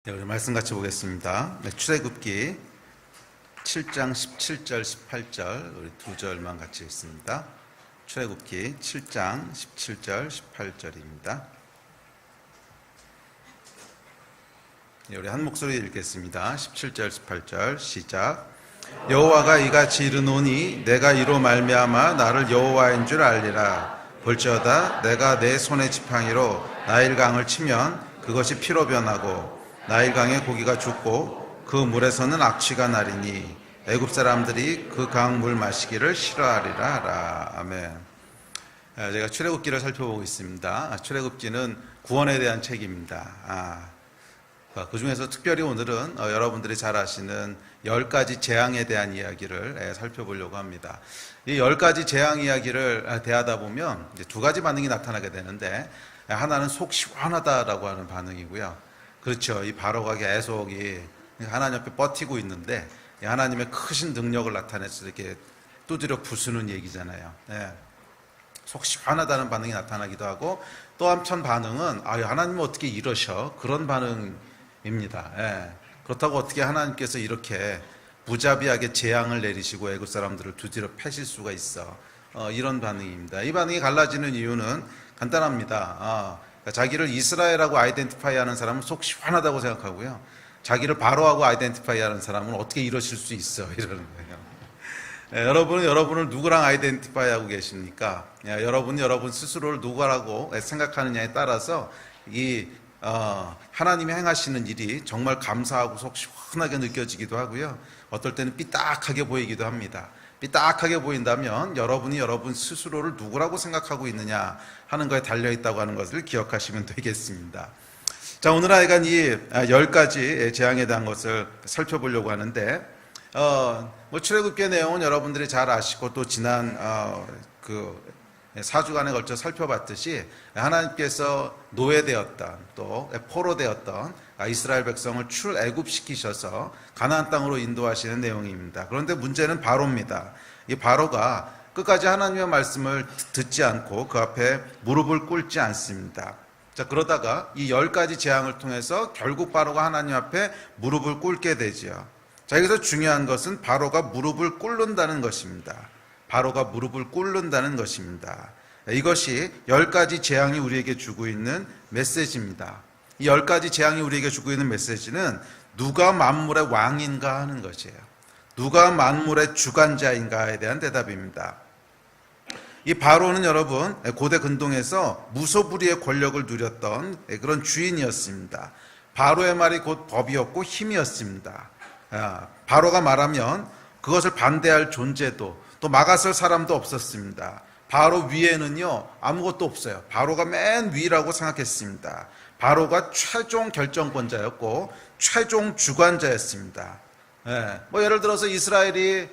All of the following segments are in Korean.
네, 우리 말씀 같이 보겠습니다. 네, 출애굽기 7장 17절 18절 우리 두 절만 같이 읽습니다. 출애굽기 7장 17절 18절입니다. 네, 우리 한 목소리 읽겠습니다. 17절 18절 시작. 여호와가 이같이 이르노니 내가 이로 말미암아 나를 여호와인 줄 알리라. 볼지어다 내가 내 손의 지팡이로 나일강을 치면 그것이 피로 변하고 나일강의 고기가 죽고 그 물에서는 악취가 나리니 애굽 사람들이 그 강 물 마시기를 싫어하리라 하라. 아멘. 제가 출애굽기를 살펴보고 있습니다. 출애굽기는 구원에 대한 책입니다. 그 중에서 특별히 오늘은 여러분들이 잘 아시는 10가지 재앙에 대한 이야기를 살펴보려고 합니다. 이 10가지 재앙 이야기를 대하다 보면 이제 두 가지 반응이 나타나게 되는데, 하나는 속 시원하다라고 하는 반응이고요. 그렇죠. 이 바로가 계속 하나님 앞에 버티고 있는데 하나님의 크신 능력을 나타내서 이렇게 두드려 부수는 얘기잖아요. 속 시원하다는 반응이 나타나기도 하고, 또 한편 반응은 하나님은 어떻게 이러셔? 그런 반응입니다. 그렇다고 어떻게 하나님께서 이렇게 무자비하게 재앙을 내리시고 애굽 사람들을 두드려 패실 수가 있어? 이런 반응입니다. 이 반응이 갈라지는 이유는 간단합니다. 자기를 이스라엘하고 아이덴티파이 하는 사람은 속 시원하다고 생각하고요. 자기를 바로하고 아이덴티파이 하는 사람은 어떻게 이러실 수 있어? 이러는 거예요. 여러분을 누구랑 아이덴티파이 하고 계십니까? 여러분 스스로를 누구라고 생각하느냐에 따라서 하나님이 행하시는 일이 정말 감사하고 속 시원하게 느껴지기도 하고요. 어떨 때는 삐딱하게 보이기도 합니다. 삐딱하게 보인다면 여러분이 여러분 스스로를 누구라고 생각하고 있느냐 하는 거에 달려있다고 하는 것을 기억하시면 되겠습니다. 자, 오늘 하여간 이 10가지 재앙에 대한 것을 살펴보려고 하는데, 출애굽기의 내용은 여러분들이 잘 아시고 또 지난 4주간에 걸쳐 살펴봤듯이 하나님께서 노예되었던 또 포로되었던 이스라엘 백성을 출애굽시키셔서 가나안 땅으로 인도하시는 내용입니다. 그런데 문제는 바로입니다. 이 바로가 끝까지 하나님의 말씀을 듣지 않고 그 앞에 무릎을 꿇지 않습니다. 자, 그러다가 이 10가지 재앙을 통해서 결국 바로가 하나님 앞에 무릎을 꿇게 되지요. 자, 여기서 중요한 것은 바로가 무릎을 꿇는다는 것입니다. 바로가 무릎을 꿇는다는 것입니다. 이것이 10가지 재앙이 우리에게 주고 있는 메시지입니다. 이 10가지 재앙이 우리에게 주고 있는 메시지는 누가 만물의 왕인가 하는 것이에요. 누가 만물의 주관자인가에 대한 대답입니다. 이 바로는 여러분 고대 근동에서 무소불위의 권력을 누렸던 그런 주인이었습니다. 바로의 말이 곧 법이었고 힘이었습니다. 바로가 말하면 그것을 반대할 존재도 또 막아설 사람도 없었습니다. 바로 위에는요 아무것도 없어요. 바로가 맨 위라고 생각했습니다. 바로가 최종 결정권자였고 최종 주관자였습니다. 예를 들어서 이스라엘이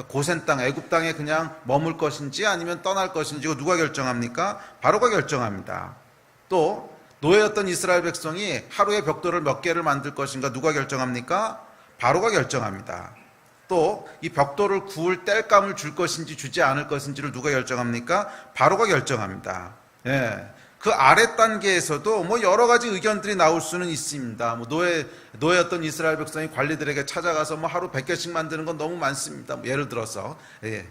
고센 땅, 애굽 땅에 그냥 머물 것인지 아니면 떠날 것인지 누가 결정합니까? 바로가 결정합니다. 또 노예였던 이스라엘 백성이 하루에 벽돌을 몇 개를 만들 것인가 누가 결정합니까? 바로가 결정합니다. 또 이 벽돌을 구울 땔감을 줄 것인지 주지 않을 것인지를 누가 결정합니까? 바로가 결정합니다. 그 아래 단계에서도 여러 가지 의견들이 나올 수는 있습니다. 노예였던 이스라엘 백성이 관리들에게 찾아가서 하루 100개씩 만드는 건 너무 많습니다. 예를 들어서 이제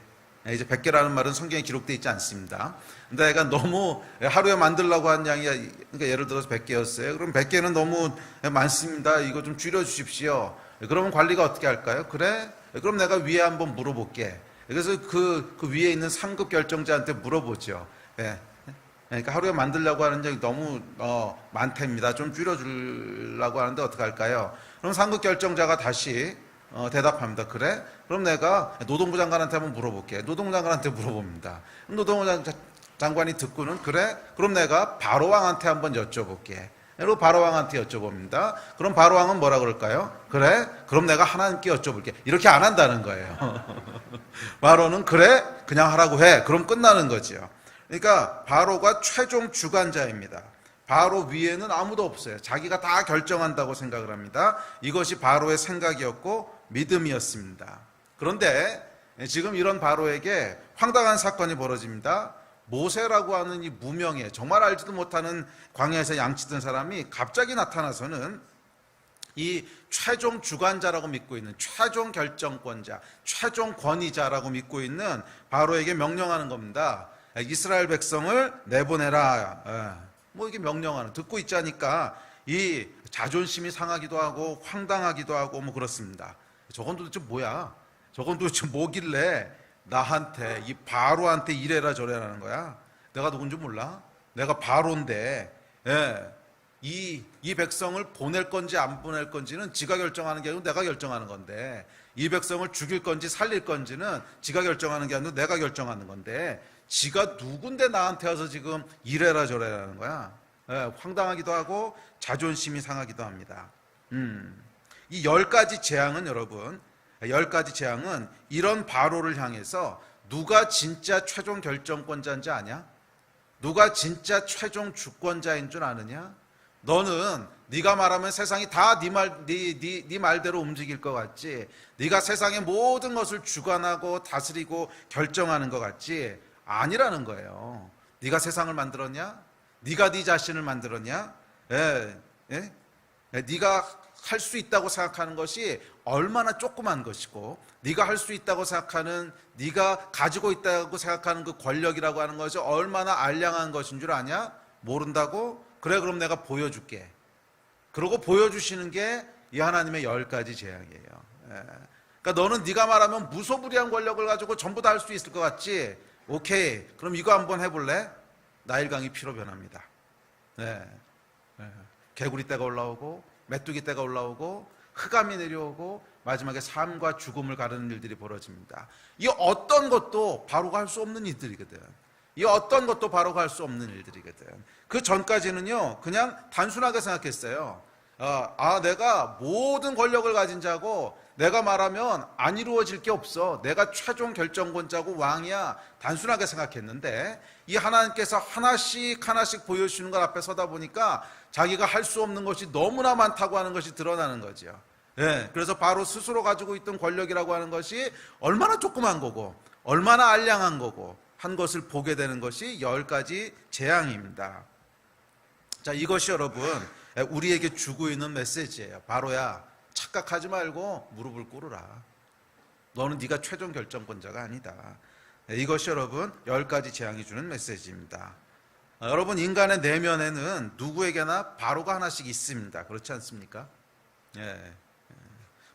100개라는 말은 성경에 기록되어 있지 않습니다. 근데 애가 너무 하루에 만들려고 한 양이, 그러니까 예를 들어서 100개였어요. 그럼 100개는 너무 많습니다. 이거 좀 줄여 주십시오. 그러면 관리가 어떻게 할까요? 그래? 그럼 내가 위에 한번 물어볼게. 그래서 그 위에 있는 상급 결정자한테 물어보죠. 그러니까 하루에 만들려고 하는 양이 너무 많답니다. 좀 줄여주려고 하는데 어떻게 할까요? 그럼 상급 결정자가 다시 대답합니다. 그래? 그럼 내가 노동부 장관한테 한번 물어볼게. 노동부 장관한테 물어봅니다. 노동부 장관이 듣고는 그래? 그럼 내가 바로왕한테 한번 여쭤볼게. 그리고 바로왕한테 여쭤봅니다. 그럼 바로왕은 뭐라 그럴까요? 그래? 그럼 내가 하나님께 여쭤볼게. 이렇게 안 한다는 거예요. 바로는 그래? 그냥 하라고 해. 그럼 끝나는 거죠. 그러니까 바로가 최종 주관자입니다. 바로 위에는 아무도 없어요. 자기가 다 결정한다고 생각을 합니다. 이것이 바로의 생각이었고 믿음이었습니다. 그런데 지금 이런 바로에게 황당한 사건이 벌어집니다. 모세라고 하는 이 무명의 정말 알지도 못하는 광야에서 양치던 사람이 갑자기 나타나서는 이 최종 주관자라고 믿고 있는, 최종 결정권자, 최종 권위자라고 믿고 있는 바로에게 명령하는 겁니다. 이스라엘 백성을 내보내라. 뭐 이게 명령하는, 듣고 있자니까 이 자존심이 상하기도 하고 황당하기도 하고 뭐 그렇습니다. 저건 도대체 뭐야? 저건 도대체 뭐길래 나한테, 이 바로한테 이래라 저래라는 거야? 내가 누군지 몰라? 내가 바로인데, 이 백성을 보낼 건지 안 보낼 건지는 지가 결정하는 게 아니고 내가 결정하는 건데, 이 백성을 죽일 건지 살릴 건지는 지가 결정하는 게 아니고 내가 결정하는 건데, 지가 누군데 나한테 와서 지금 이래라 저래라는 거야? 황당하기도 하고 자존심이 상하기도 합니다. 이 10가지 재앙은 여러분, 10가지 재앙은 이런 바로를 향해서 누가 진짜 최종 결정권자인지 아냐? 누가 진짜 최종 주권자인 줄 아느냐? 너는 네가 말하면 세상이 다 네 말대로 움직일 것 같지? 네가 세상의 모든 것을 주관하고 다스리고 결정하는 것 같지? 아니라는 거예요. 네가 세상을 만들었냐? 네가 네 자신을 만들었냐? 네가 할 수 있다고 생각하는 것이 얼마나 조그만 것이고, 네가 할 수 있다고 생각하는, 네가 가지고 있다고 생각하는 그 권력이라고 하는 것이 얼마나 알량한 것인 줄 아냐? 모른다고? 그래, 그럼 내가 보여줄게. 그러고 보여주시는 게 이 하나님의 10가지 재앙이에요. 그러니까 너는 네가 말하면 무소불위한 권력을 가지고 전부 다 할 수 있을 것 같지? 오케이, 그럼 이거 한번 해볼래? 나일강이 피로 변합니다. 개구리 떼가 올라오고 메뚜기 떼가 올라오고 흑암이 내려오고 마지막에 삶과 죽음을 가르는 일들이 벌어집니다. 이 어떤 것도 바로가 할 수 없는 일들이거든. 이 어떤 것도 바로가 할 수 없는 일들이거든. 그 전까지는요, 그냥 단순하게 생각했어요. 내가 모든 권력을 가진 자고 내가 말하면 안 이루어질 게 없어. 내가 최종 결정권자고 왕이야. 단순하게 생각했는데 이 하나님께서 하나씩 하나씩 보여주시는 것 앞에 서다 보니까 자기가 할 수 없는 것이 너무나 많다고 하는 것이 드러나는 거죠. 그래서 바로 스스로 가지고 있던 권력이라고 하는 것이 얼마나 조그만 거고 얼마나 알량한 거고 한 것을 보게 되는 것이 10가지 재앙입니다. 자, 이것이 여러분 우리에게 주고 있는 메시지예요. 바로야, 착각하지 말고 무릎을 꿇으라. 너는 네가 최종 결정권자가 아니다. 이것이 여러분 10가지 재앙이 주는 메시지입니다. 여러분, 인간의 내면에는 누구에게나 바로가 하나씩 있습니다. 그렇지 않습니까?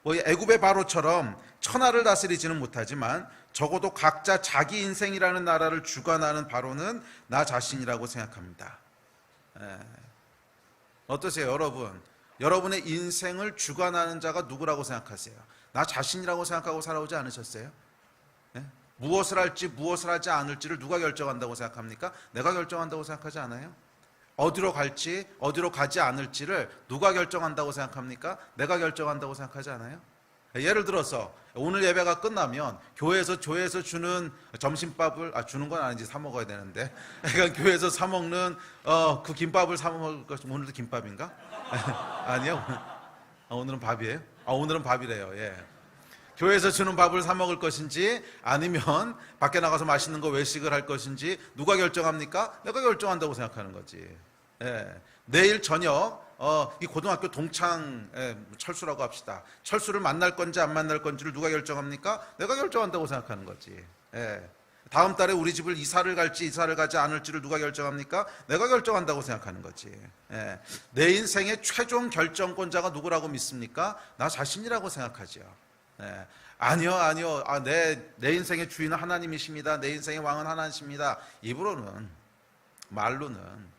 뭐 애굽의 바로처럼 천하를 다스리지는 못하지만 적어도 각자 자기 인생이라는 나라를 주관하는 바로는 나 자신이라고 생각합니다. 어떠세요, 여러분? 여러분의 인생을 주관하는 자가 누구라고 생각하세요? 나 자신이라고 생각하고 살아오지 않으셨어요? 무엇을 할지 무엇을 하지 않을지를 누가 결정한다고 생각합니까? 내가 결정한다고 생각하지 않아요? 어디로 갈지 어디로 가지 않을지를 누가 결정한다고 생각합니까? 내가 결정한다고 생각하지 않아요? 예를 들어서 오늘 예배가 끝나면 교회에서 주는 점심밥을 주는 건 아니지, 사 먹어야 되는데 그러니까 교회에서 사 먹는 그 김밥을 사 먹을 것. 오늘도 김밥인가? 아니요, 오늘은 밥이에요. 오늘은 밥이래요. 교회에서 주는 밥을 사 먹을 것인지 아니면 밖에 나가서 맛있는 거 외식을 할 것인지 누가 결정합니까? 내가 결정한다고 생각하는 거지. 내일 저녁 이 고등학교 동창 철수라고 합시다. 철수를 만날 건지 안 만날 건지를 누가 결정합니까? 내가 결정한다고 생각하는 거지. 다음 달에 우리 집을 이사를 갈지 이사를 가지 않을지를 누가 결정합니까? 내가 결정한다고 생각하는 거지. 내 인생의 최종 결정권자가 누구라고 믿습니까? 나 자신이라고 생각하죠. 아니요. 내 인생의 주인은 하나님이십니다. 내 인생의 왕은 하나님이십니다. 입으로는, 말로는.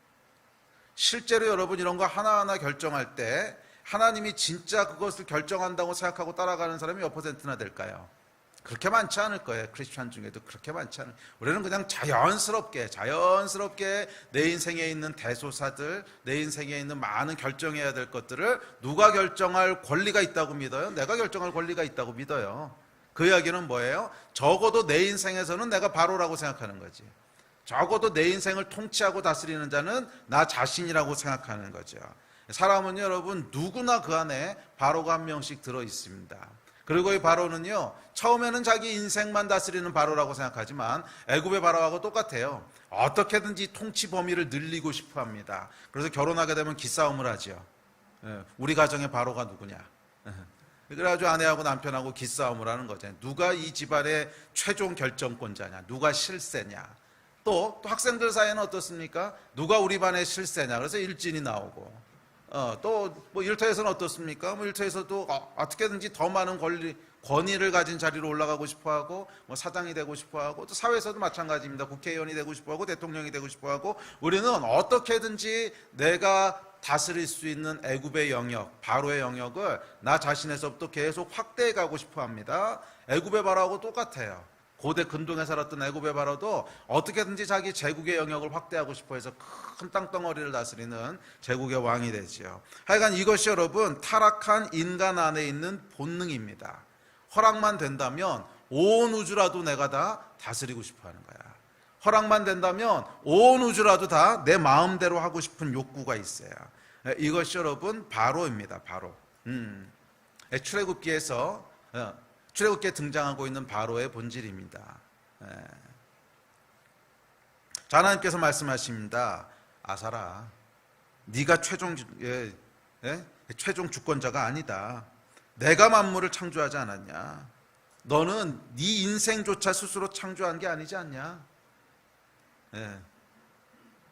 실제로 여러분 이런 거 하나하나 결정할 때 하나님이 진짜 그것을 결정한다고 생각하고 따라가는 사람이 몇 퍼센트나 될까요? 그렇게 많지 않을 거예요. 크리스찬 중에도 그렇게 많지 않을. 우리는 그냥 자연스럽게 내 인생에 있는 대소사들, 내 인생에 있는 많은 결정해야 될 것들을 누가 결정할 권리가 있다고 믿어요? 내가 결정할 권리가 있다고 믿어요. 그 이야기는 뭐예요? 적어도 내 인생에서는 내가 바로라고 생각하는 거지. 적어도 내 인생을 통치하고 다스리는 자는 나 자신이라고 생각하는 거죠. 사람은 여러분 누구나 그 안에 바로가 한 명씩 들어 있습니다. 그리고 이 바로는요, 처음에는 자기 인생만 다스리는 바로라고 생각하지만 애굽의 바로하고 똑같아요. 어떻게든지 통치 범위를 늘리고 싶어 합니다. 그래서 결혼하게 되면 기싸움을 하죠. 우리 가정의 바로가 누구냐. 그래가지고 아내하고 남편하고 기싸움을 하는 거죠. 누가 이 집안의 최종 결정권자냐, 누가 실세냐. 또 학생들 사이에는 어떻습니까? 누가 우리 반의 실세냐. 그래서 일진이 나오고. 또 뭐 일터에서는 어떻습니까? 뭐 일터에서도 어떻게든지 더 많은 권위를 가진 자리로 올라가고 싶어하고, 뭐 사장이 되고 싶어하고, 또 사회에서도 마찬가지입니다. 국회의원이 되고 싶어하고, 대통령이 되고 싶어하고, 우리는 어떻게든지 내가 다스릴 수 있는 애굽의 영역, 바로의 영역을 나 자신에서부터 계속 확대해 가고 싶어합니다. 애굽의 바로하고 똑같아요. 고대 근동에 살았던 애굽의 바로도 어떻게든지 자기 제국의 영역을 확대하고 싶어해서 큰 땅덩어리를 다스리는 제국의 왕이 되지요. 하여간 이것이 여러분 타락한 인간 안에 있는 본능입니다. 허락만 된다면 온 우주라도 내가 다 다스리고 싶어하는 거야. 허락만 된다면 온 우주라도 다 내 마음대로 하고 싶은 욕구가 있어요. 이것이 여러분 바로입니다. 바로. 출애굽기에 등장하고 있는 바로의 본질입니다. 자, 하나님께서 말씀하십니다. 아사라, 네가 최종 주권자가 아니다. 내가 만물을 창조하지 않았냐. 너는 네 인생조차 스스로 창조한 게 아니지 않냐.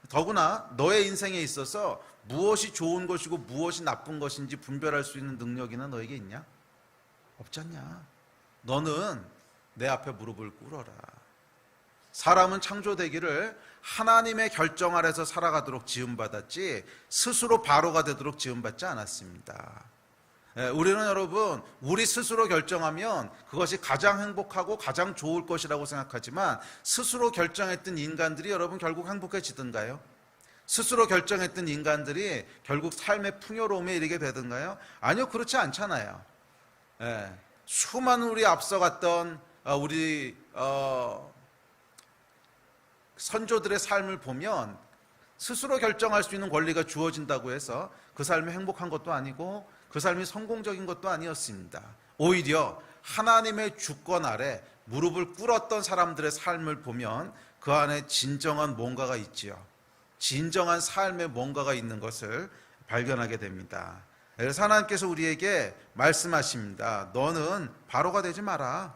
더구나 너의 인생에 있어서 무엇이 좋은 것이고 무엇이 나쁜 것인지 분별할 수 있는 능력이나 너에게 있냐? 없지 않냐. 너는 내 앞에 무릎을 꿇어라. 사람은 창조되기를 하나님의 결정 아래서 살아가도록 지음받았지 스스로 바로가 되도록 지음받지 않았습니다. 우리는 여러분 우리 스스로 결정하면 그것이 가장 행복하고 가장 좋을 것이라고 생각하지만 스스로 결정했던 인간들이 여러분 결국 행복해지던가요? 스스로 결정했던 인간들이 결국 삶의 풍요로움에 이르게 되던가요? 아니요, 그렇지 않잖아요. 수많은 우리 앞서갔던 우리 선조들의 삶을 보면 스스로 결정할 수 있는 권리가 주어진다고 해서 그 삶이 행복한 것도 아니고 그 삶이 성공적인 것도 아니었습니다. 오히려 하나님의 주권 아래 무릎을 꿇었던 사람들의 삶을 보면 그 안에 진정한 뭔가가 있지요. 진정한 삶의 뭔가가 있는 것을 발견하게 됩니다. 그래서 하나님께서 우리에게 말씀하십니다. 너는 바로가 되지 마라.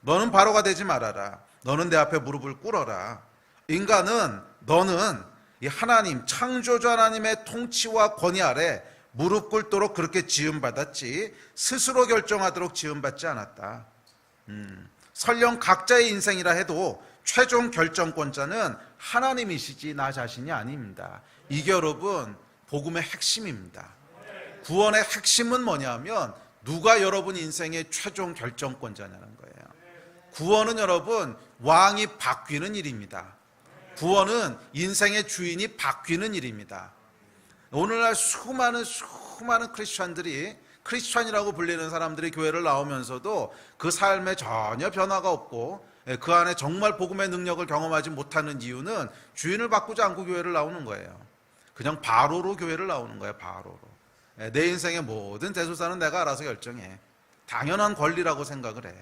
너는 바로가 되지 말아라. 너는 내 앞에 무릎을 꿇어라. 너는 이 하나님, 창조주 하나님의 통치와 권위 아래 무릎 꿇도록 그렇게 지음받았지 스스로 결정하도록 지음받지 않았다. 설령 각자의 인생이라 해도 최종 결정권자는 하나님이시지 나 자신이 아닙니다. 이게 여러분 복음의 핵심입니다. 구원의 핵심은 뭐냐면 누가 여러분 인생의 최종 결정권자냐는 거예요. 구원은 여러분 왕이 바뀌는 일입니다. 구원은 인생의 주인이 바뀌는 일입니다. 오늘날 수많은 크리스찬들이 크리스찬이라고 불리는 사람들이 교회를 나오면서도 그 삶에 전혀 변화가 없고 그 안에 정말 복음의 능력을 경험하지 못하는 이유는 주인을 바꾸지 않고 교회를 나오는 거예요. 그냥 바로로 교회를 나오는 거예요. 바로로. 내 인생의 모든 대소사는 내가 알아서 결정해. 당연한 권리라고 생각을 해.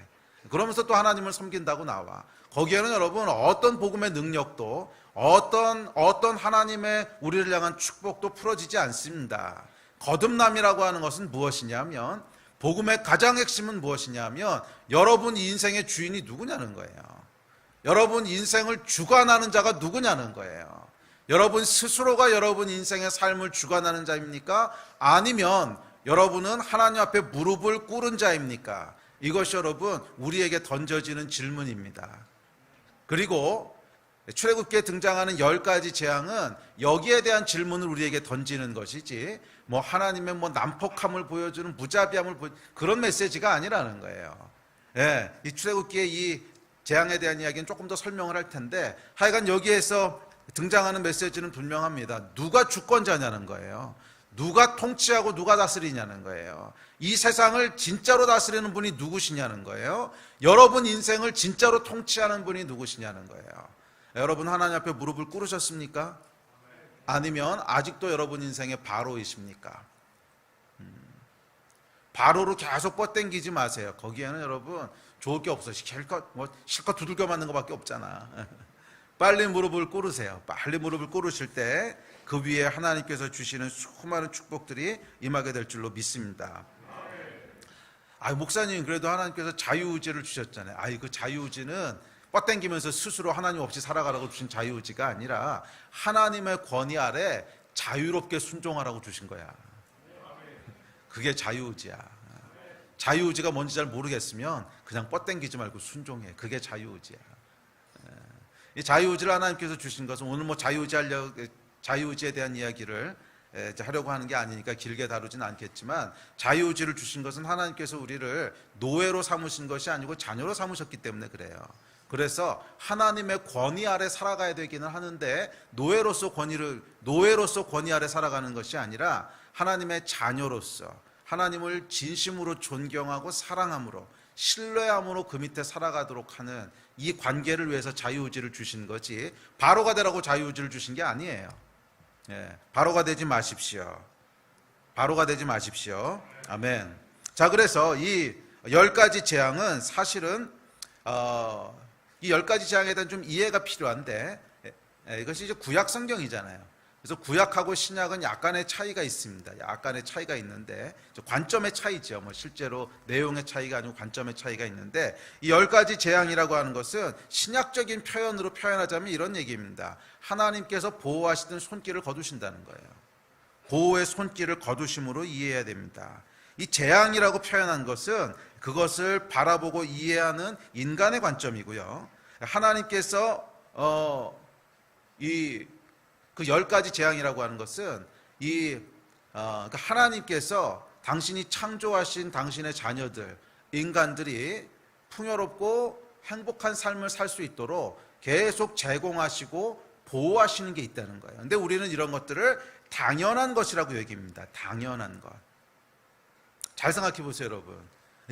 그러면서 또 하나님을 섬긴다고 나와. 거기에는 여러분 어떤 복음의 능력도 어떤 하나님의 우리를 향한 축복도 풀어지지 않습니다. 거듭남이라고 하는 것은 무엇이냐면 복음의 가장 핵심은 무엇이냐면 여러분 인생의 주인이 누구냐는 거예요. 여러분 인생을 주관하는 자가 누구냐는 거예요. 여러분 스스로가 여러분 인생의 삶을 주관하는 자입니까? 아니면 여러분은 하나님 앞에 무릎을 꿇은 자입니까? 이것이 여러분 우리에게 던져지는 질문입니다. 그리고 출애굽기에 등장하는 10가지 재앙은 여기에 대한 질문을 우리에게 던지는 것이지 뭐 하나님의 난폭함을 보여주는 무자비함을 그런 메시지가 아니라는 거예요. 이 출애굽기의 이 재앙에 대한 이야기는 조금 더 설명을 할 텐데 하여간 여기에서 등장하는 메시지는 분명합니다. 누가 주권자냐는 거예요. 누가 통치하고 누가 다스리냐는 거예요. 이 세상을 진짜로 다스리는 분이 누구시냐는 거예요. 여러분 인생을 진짜로 통치하는 분이 누구시냐는 거예요. 여러분 하나님 앞에 무릎을 꿇으셨습니까? 아니면 아직도 여러분 인생의 바로이십니까? 바로로 계속 뻗당기지 마세요. 거기에는 여러분 좋을 게 없어. 실컷 두들겨 맞는 것밖에 없잖아. 빨리 무릎을 꿇으세요. 빨리 무릎을 꿇으실 때 그 위에 하나님께서 주시는 수많은 축복들이 임하게 될 줄로 믿습니다. 목사님, 그래도 하나님께서 자유의지를 주셨잖아요. 그 자유의지는 뻗당기면서 스스로 하나님 없이 살아가라고 주신 자유의지가 아니라 하나님의 권위 아래 자유롭게 순종하라고 주신 거야. 그게 자유의지야. 자유의지가 뭔지 잘 모르겠으면 그냥 뻗당기지 말고 순종해. 그게 자유의지야. 이 자유의지를 하나님께서 주신 것은 오늘 자유의지에 대한 이야기를 하려고 하는 게 아니니까 길게 다루진 않겠지만, 자유의지를 주신 것은 하나님께서 우리를 노예로 삼으신 것이 아니고 자녀로 삼으셨기 때문에 그래요. 그래서 하나님의 권위 아래 살아가야 되기는 하는데, 노예로서 권위 아래 살아가는 것이 아니라 하나님의 자녀로서 하나님을 진심으로 존경하고 사랑함으로 신뢰함으로 그 밑에 살아가도록 하는 이 관계를 위해서 자유의지를 주신 거지, 바로가 되라고 자유의지를 주신 게 아니에요. 바로가 되지 마십시오. 바로가 되지 마십시오. 아멘. 자, 그래서 이 10가지 재앙은 사실은 이 10가지 재앙에 대한 좀 이해가 필요한데, 이것이 이제 구약 성경이잖아요. 그래서 구약하고 신약은 약간의 차이가 있습니다. 약간의 차이가 있는데, 관점의 차이죠. 실제로 내용의 차이가 아니고 관점의 차이가 있는데, 이 10가지 재앙이라고 하는 것은 신약적인 표현으로 표현하자면 이런 얘기입니다. 하나님께서 보호하시던 손길을 거두신다는 거예요. 보호의 손길을 거두심으로 이해해야 됩니다. 이 재앙이라고 표현한 것은 그것을 바라보고 이해하는 인간의 관점이고요. 하나님께서 그 10가지 재앙이라고 하는 것은 하나님께서 당신이 창조하신 당신의 자녀들, 인간들이 풍요롭고 행복한 삶을 살 수 있도록 계속 제공하시고 보호하시는 게 있다는 거예요. 근데 우리는 이런 것들을 당연한 것이라고 얘기합니다. 당연한 것. 잘 생각해 보세요, 여러분.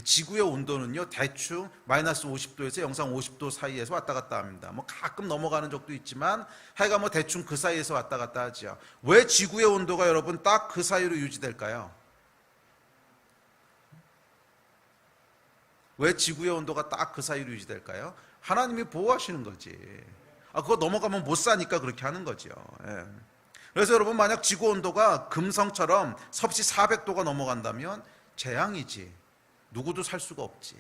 지구의 온도는요, 대충 마이너스 50도에서 영상 50도 사이에서 왔다 갔다 합니다. 가끔 넘어가는 적도 있지만 하여간 대충 그 사이에서 왔다 갔다 하죠. 왜 지구의 온도가 여러분 딱 그 사이로 유지될까요? 왜 지구의 온도가 딱 그 사이로 유지될까요? 하나님이 보호하시는 거지. 그거 넘어가면 못 사니까 그렇게 하는 거죠. 그래서 여러분, 만약 지구 온도가 금성처럼 섭씨 400도가 넘어간다면 재앙이지. 누구도 살 수가 없지.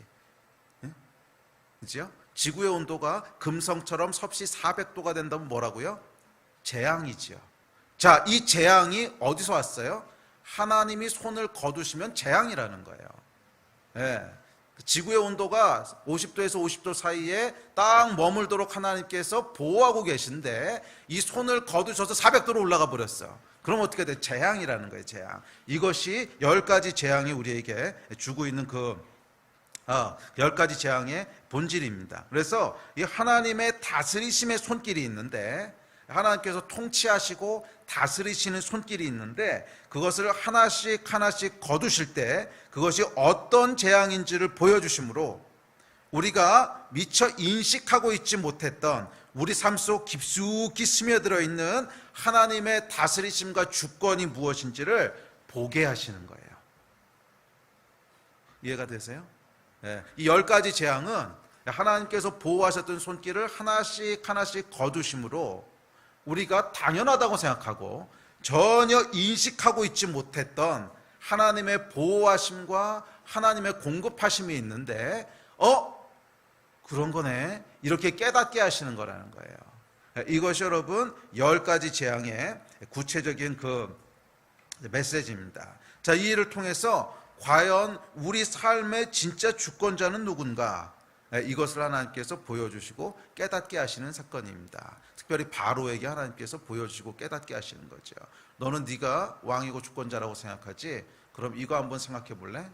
그죠? 지구의 온도가 금성처럼 섭씨 400도가 된다면 뭐라고요? 재앙이지요. 자, 이 재앙이 어디서 왔어요? 하나님이 손을 거두시면 재앙이라는 거예요. 지구의 온도가 50도에서 50도 사이에 딱 머물도록 하나님께서 보호하고 계신데 이 손을 거두셔서 400도로 올라가 버렸어. 그럼 어떻게 돼? 재앙이라는 거예요. 재앙. 이것이 10가지 재앙이 우리에게 주고 있는 10가지 재앙의 본질입니다. 그래서 이 하나님의 다스리심의 손길이 있는데, 하나님께서 통치하시고 다스리시는 손길이 있는데, 그것을 하나씩 거두실 때 그것이 어떤 재앙인지를 보여주심으로 우리가 미처 인식하고 있지 못했던 우리 삶 속 깊숙이 스며들어 있는 하나님의 다스리심과 주권이 무엇인지를 보게 하시는 거예요. 이해가 되세요? 이 10가지 재앙은 하나님께서 보호하셨던 손길을 하나씩 거두심으로 우리가 당연하다고 생각하고 전혀 인식하고 있지 못했던 하나님의 보호하심과 하나님의 공급하심이 있는데, 그런 거네, 이렇게 깨닫게 하시는 거라는 거예요. 이것이 여러분 10가지 재앙의 구체적인 그 메시지입니다. 자, 이 일을 통해서 과연 우리 삶의 진짜 주권자는 누군가, 이것을 하나님께서 보여주시고 깨닫게 하시는 사건입니다. 특별히 바로에게 하나님께서 보여주시고 깨닫게 하시는 거죠. 너는 네가 왕이고 주권자라고 생각하지? 그럼 이거 한번 생각해 볼래?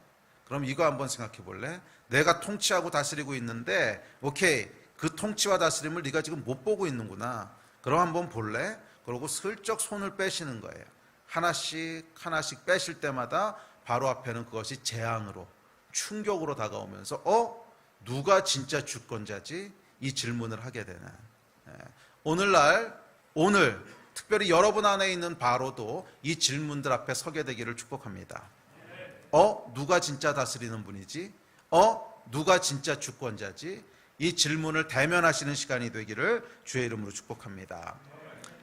그럼 이거 한번 생각해 볼래? 내가 통치하고 다스리고 있는데, 오케이, 그 통치와 다스림을 네가 지금 못 보고 있는구나. 그럼 한번 볼래? 그러고 슬쩍 손을 빼시는 거예요. 하나씩 빼실 때마다 바로 앞에는 그것이 재앙으로, 충격으로 다가오면서 누가 진짜 주권자지? 이 질문을 하게 되는, 오늘 특별히 여러분 안에 있는 바로도 이 질문들 앞에 서게 되기를 축복합니다. 누가 진짜 다스리는 분이지? 누가 진짜 주권자지? 이 질문을 대면하시는 시간이 되기를 주의 이름으로 축복합니다.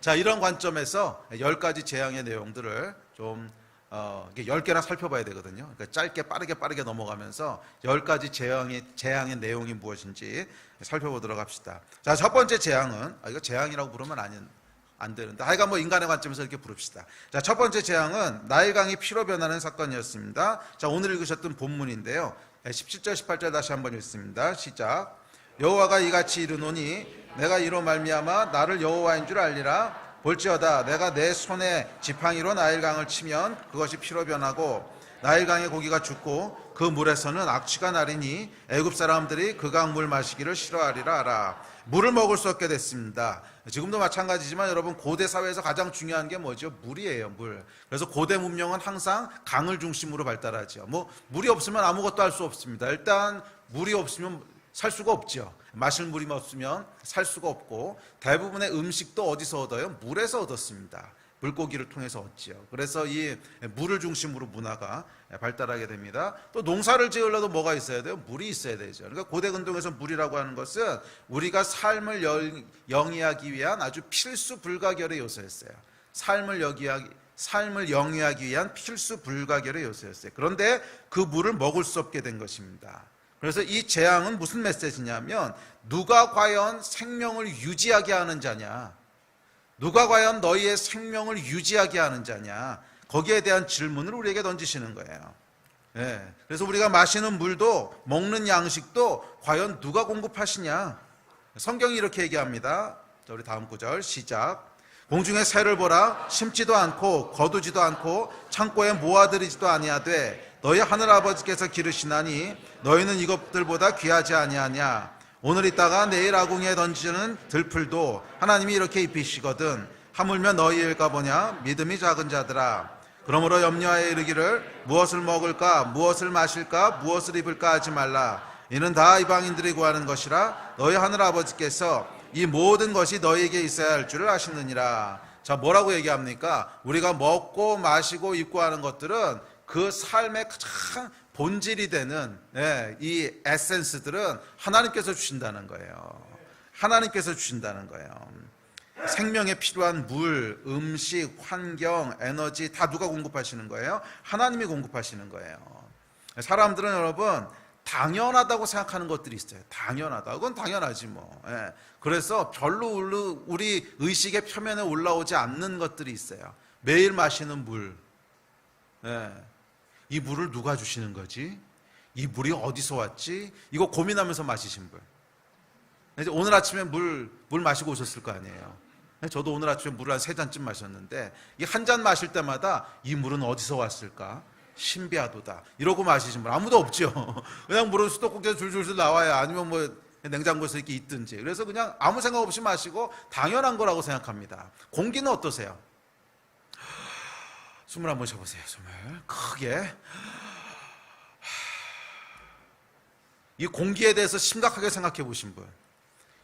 자, 이런 관점에서 10가지 재앙의 내용들을 좀 10개나 살펴봐야 되거든요. 그러니까 짧게 빠르게 넘어가면서 10가지 재앙의 내용이 무엇인지 살펴보도록 합시다. 자, 첫 번째 재앙은, 이거 재앙이라고 부르면 안 되는데, 하여간 뭐 인간의 관점에서 이렇게 부릅시다. 자, 첫 번째 재앙은 나일강이 피로 변하는 사건이었습니다. 자, 오늘 읽으셨던 본문인데요. 17절, 18절 다시 한번 읽습니다. 시작. 여호와가 이같이 이르노니 내가 이로 말미암아 나를 여호와인 줄 알리라. 볼지어다 내가 내 손에 지팡이로 나일강을 치면 그것이 피로 변하고 나일강의 고기가 죽고 그 물에서는 악취가 나리니 애굽 사람들이 그 강 물 마시기를 싫어하리라 하라. 물을 먹을 수 없게 됐습니다. 지금도 마찬가지지만 여러분, 고대 사회에서 가장 중요한 게 뭐죠? 물이에요, 물. 그래서 고대 문명은 항상 강을 중심으로 발달하죠. 뭐 물이 없으면 아무것도 할 수 없습니다. 일단 물이 없으면 살 수가 없죠. 마실 물이 없으면 살 수가 없고, 대부분의 음식도 어디서 얻어요? 물에서 얻었습니다. 물고기를 통해서 얻지요. 그래서 이 물을 중심으로 문화가 발달하게 됩니다. 또 농사를 지으려도 뭐가 있어야 돼요? 물이 있어야 되죠. 그러니까 고대 근동에서 물이라고 하는 것은 우리가 삶을 영위하기 위한 아주 필수 불가결의 요소였어요. 삶을 영위하기 위한 필수 불가결의 요소였어요. 그런데 그 물을 먹을 수 없게 된 것입니다. 그래서 이 재앙은 무슨 메시지냐면, 누가 과연 생명을 유지하게 하는 자냐, 누가 과연 너희의 생명을 유지하게 하는 자냐, 거기에 대한 질문을 우리에게 던지시는 거예요. 그래서 우리가 마시는 물도 먹는 양식도 과연 누가 공급하시냐. 성경이 이렇게 얘기합니다. 자, 우리 다음 구절 시작. 공중의 새를 보라. 심지도 않고 거두지도 않고 창고에 모아들이지도 아니하되 너희 하늘 아버지께서 기르시나니 너희는 이것들보다 귀하지 아니하냐. 오늘 있다가 내일 아궁이에 던지는 들풀도 하나님이 이렇게 입히시거든. 하물며 너희일까 보냐. 믿음이 작은 자들아. 그러므로 염려하여 이르기를 무엇을 먹을까, 무엇을 마실까, 무엇을 입을까 하지 말라. 이는 다 이방인들이 구하는 것이라. 너희 하늘 아버지께서 이 모든 것이 너희에게 있어야 할 줄을 아시느니라. 자, 뭐라고 얘기합니까? 우리가 먹고 마시고 입고 하는 것들은 그 삶의 가장 본질이 되는 이 에센스들은 하나님께서 주신다는 거예요. 하나님께서 주신다는 거예요. 생명에 필요한 물, 음식, 환경, 에너지 다 누가 공급하시는 거예요? 하나님이 공급하시는 거예요. 사람들은 여러분 당연하다고 생각하는 것들이 있어요. 당연하다. 그건 당연하지 뭐. 그래서 별로 우리 의식의 표면에 올라오지 않는 것들이 있어요. 매일 마시는 물. 이 물을 누가 주시는 거지? 이 물이 어디서 왔지? 이거 고민하면서 마시신 분. 오늘 아침에 물 마시고 오셨을 거 아니에요. 저도 오늘 아침에 물을 한 3잔쯤 마셨는데, 이 한 잔 마실 때마다 이 물은 어디서 왔을까? 신비하도다. 이러고 마시신 분 아무도 없죠. 그냥 물은 수도꼭지에서 줄줄줄 나와야, 아니면 뭐 냉장고에서 이렇게 있든지. 그래서 그냥 아무 생각 없이 마시고 당연한 거라고 생각합니다. 공기는 어떠세요? 숨을 한번 쉬어보세요. 숨을 크게. 이 공기에 대해서 심각하게 생각해 보신 분,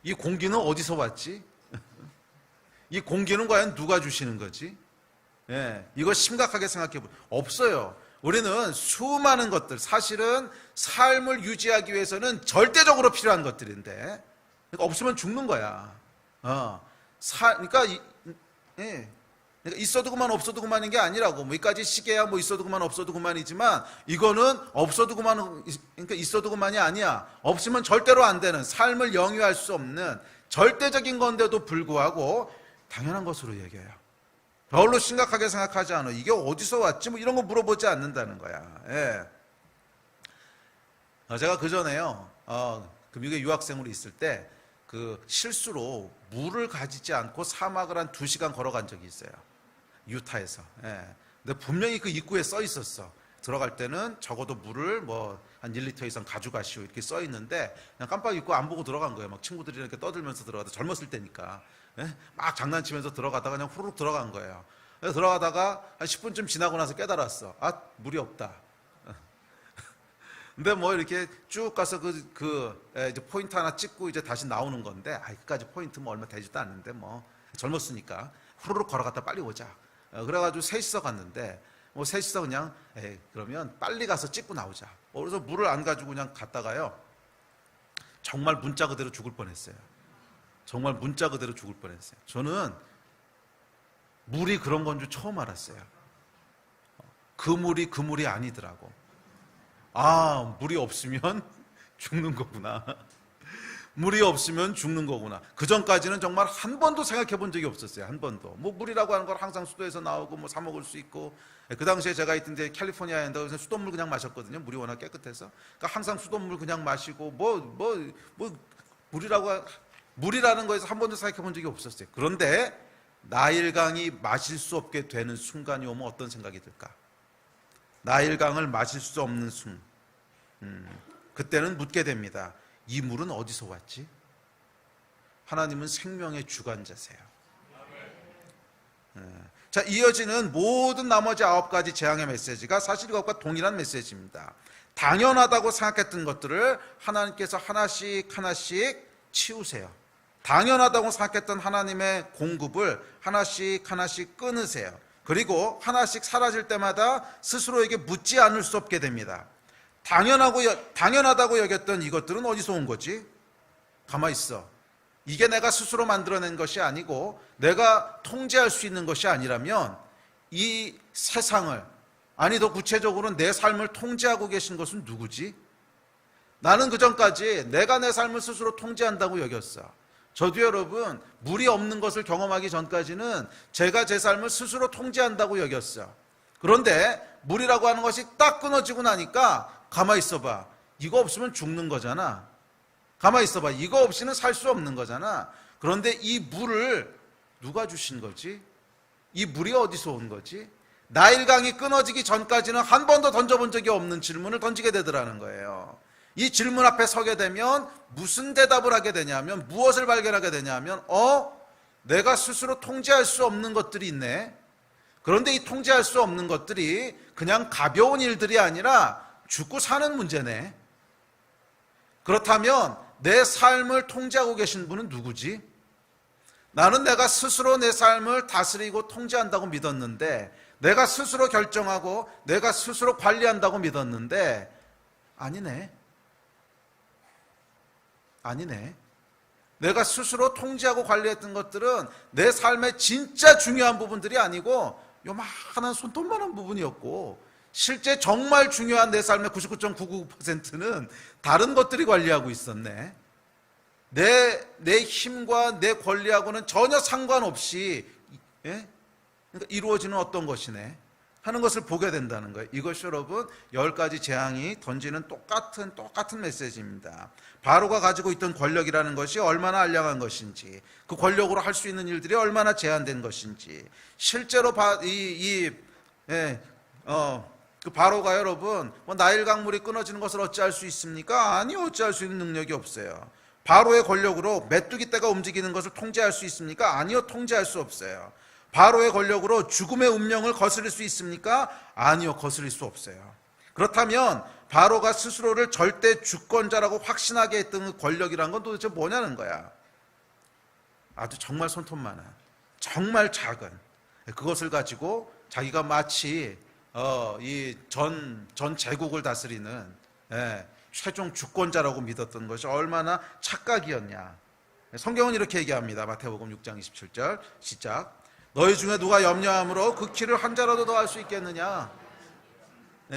이 공기는 어디서 왔지? 이 공기는 과연 누가 주시는 거지? 이거 심각하게 생각해 보세요. 없어요. 우리는 수많은 것들, 사실은 삶을 유지하기 위해서는 절대적으로 필요한 것들인데, 그러니까 없으면 죽는 거야. 그러니까 있어도 그만 없어도 그만인 게 아니라고. 뭐 이까지 시계야 뭐 있어도 그만 없어도 그만이지만, 이거는 없어도 그만, 그러니까 있어도 그만이 아니야. 없으면 절대로 안 되는, 삶을 영위할 수 없는 절대적인 건데도 불구하고 당연한 것으로 얘기해요. 별로 심각하게 생각하지 않아. 이게 어디서 왔지? 뭐 이런 거 물어보지 않는다는 거야. 제가 그전에요, 그 미국에 유학생으로 있을 때 그 실수로 물을 가지지 않고 사막을 한 2시간 걸어간 적이 있어요. 유타에서. 근데 분명히 그 입구에 써 있었어. 들어갈 때는 적어도 물을 뭐 한 1리터 이상 가져가시오 이렇게 써 있는데, 그냥 깜빡 잊고 안 보고 들어간 거예요. 막 친구들이랑 이렇게 떠들면서 들어가다, 젊었을 때니까. 막 장난치면서 들어가다가 그냥 후루룩 들어간 거예요. 그래서 들어가다가 한 10분쯤 지나고 나서 깨달았어. 물이 없다. 근데 뭐 이렇게 쭉 가서 이제 포인트 하나 찍고 이제 다시 나오는 건데, 그까지 포인트 뭐 얼마 되지도 않는데 뭐 젊었으니까 후루룩 걸어갔다 빨리 오자. 그래가지고 셋이서 갔는데, 뭐 셋이서 그냥 그러면 빨리 가서 찍고 나오자. 그래서 물을 안 가지고 그냥 갔다가요. 정말 문자 그대로 죽을 뻔했어요. 정말 문자 그대로 죽을 뻔했어요. 저는 물이 그런 건 줄 처음 알았어요. 그 물이 아니더라고. 아, 물이 없으면 죽는 거구나. 물이 없으면 죽는 거구나. 그 전까지는 정말 한 번도 생각해 본 적이 없었어요. 한 번도. 뭐 물이라고 하는 걸 항상 수도에서 나오고 뭐 사 먹을 수 있고. 그 당시에 제가 있던 데 캘리포니아에 그래서 수돗물 그냥 마셨거든요. 물이 워낙 깨끗해서. 그러니까 항상 수돗물 그냥 마시고 물이라는 거에서 한 번도 생각해 본 적이 없었어요. 그런데 나일강이 마실 수 없게 되는 순간이 오면 어떤 생각이 들까? 나일강을 마실 수 없는 그때는 묻게 됩니다. 이 물은 어디서 왔지? 하나님은 생명의 주관자세요. 자, 이어지는 모든 나머지 9가지 재앙의 메시지가 사실 이것과 동일한 메시지입니다. 당연하다고 생각했던 것들을 하나님께서 하나씩 치우세요. 당연하다고 생각했던 하나님의 공급을 하나씩 끊으세요. 그리고 하나씩 사라질 때마다 스스로에게 묻지 않을 수 없게 됩니다. 당연하다고 여겼던 이것들은 어디서 온 거지? 가만히 있어. 이게 내가 스스로 만들어낸 것이 아니고 내가 통제할 수 있는 것이 아니라면 이 세상을, 아니 더 구체적으로는 내 삶을 통제하고 계신 것은 누구지? 나는 그전까지 내가 내 삶을 스스로 통제한다고 여겼어. 저도 여러분, 물이 없는 것을 경험하기 전까지는 제가 제 삶을 스스로 통제한다고 여겼어. 그런데 물이라고 하는 것이 딱 끊어지고 나니까 가만히 있어봐. 이거 없으면 죽는 거잖아. 가만히 있어봐. 이거 없이는 살 수 없는 거잖아. 그런데 이 물을 누가 주신 거지? 이 물이 어디서 온 거지? 나일강이 끊어지기 전까지는 한 번도 던져본 적이 없는 질문을 던지게 되더라는 거예요. 이 질문 앞에 서게 되면 무슨 대답을 하게 되냐면, 무엇을 발견하게 되냐면 내가 스스로 통제할 수 없는 것들이 있네. 그런데 이 통제할 수 없는 것들이 그냥 가벼운 일들이 아니라 죽고 사는 문제네. 그렇다면 내 삶을 통제하고 계신 분은 누구지? 나는 내가 스스로 내 삶을 다스리고 통제한다고 믿었는데, 내가 스스로 결정하고 내가 스스로 관리한다고 믿었는데 아니네. 내가 스스로 통제하고 관리했던 것들은 내 삶의 진짜 중요한 부분들이 아니고 요만한 손톱만한 부분이었고, 실제 정말 중요한 내 삶의 99.999%는 다른 것들이 관리하고 있었네. 내 힘과 내 권리하고는 전혀 상관없이 그러니까 이루어지는 어떤 것이네 하는 것을 보게 된다는 거예요. 이것이 여러분 10가지 재앙이 던지는 똑같은 메시지입니다. 바로가 가지고 있던 권력이라는 것이 얼마나 알량한 것인지, 그 권력으로 할 수 있는 일들이 얼마나 제한된 것인지, 실제로 그 바로가 여러분 나일강 물이 끊어지는 것을 어찌할 수 있습니까? 아니, 어찌할 수 있는 능력이 없어요. 바로의 권력으로 메뚜기 떼가 움직이는 것을 통제할 수 있습니까? 아니요, 통제할 수 없어요. 바로의 권력으로 죽음의 운명을 거스릴 수 있습니까? 아니요, 거스릴 수 없어요. 그렇다면 바로가 스스로를 절대 주권자라고 확신하게 했던 그 권력이란 건 도대체 뭐냐는 거야. 아주 정말 손톱만한, 정말 작은 그것을 가지고 자기가 마치 이 전 제국을 다스리는 최종 주권자라고 믿었던 것이 얼마나 착각이었냐. 성경은 이렇게 얘기합니다. 마태복음 6장 27절 시작. 너희 중에 누가 염려함으로 그 키를 한 자라도 더 할 수 있겠느냐.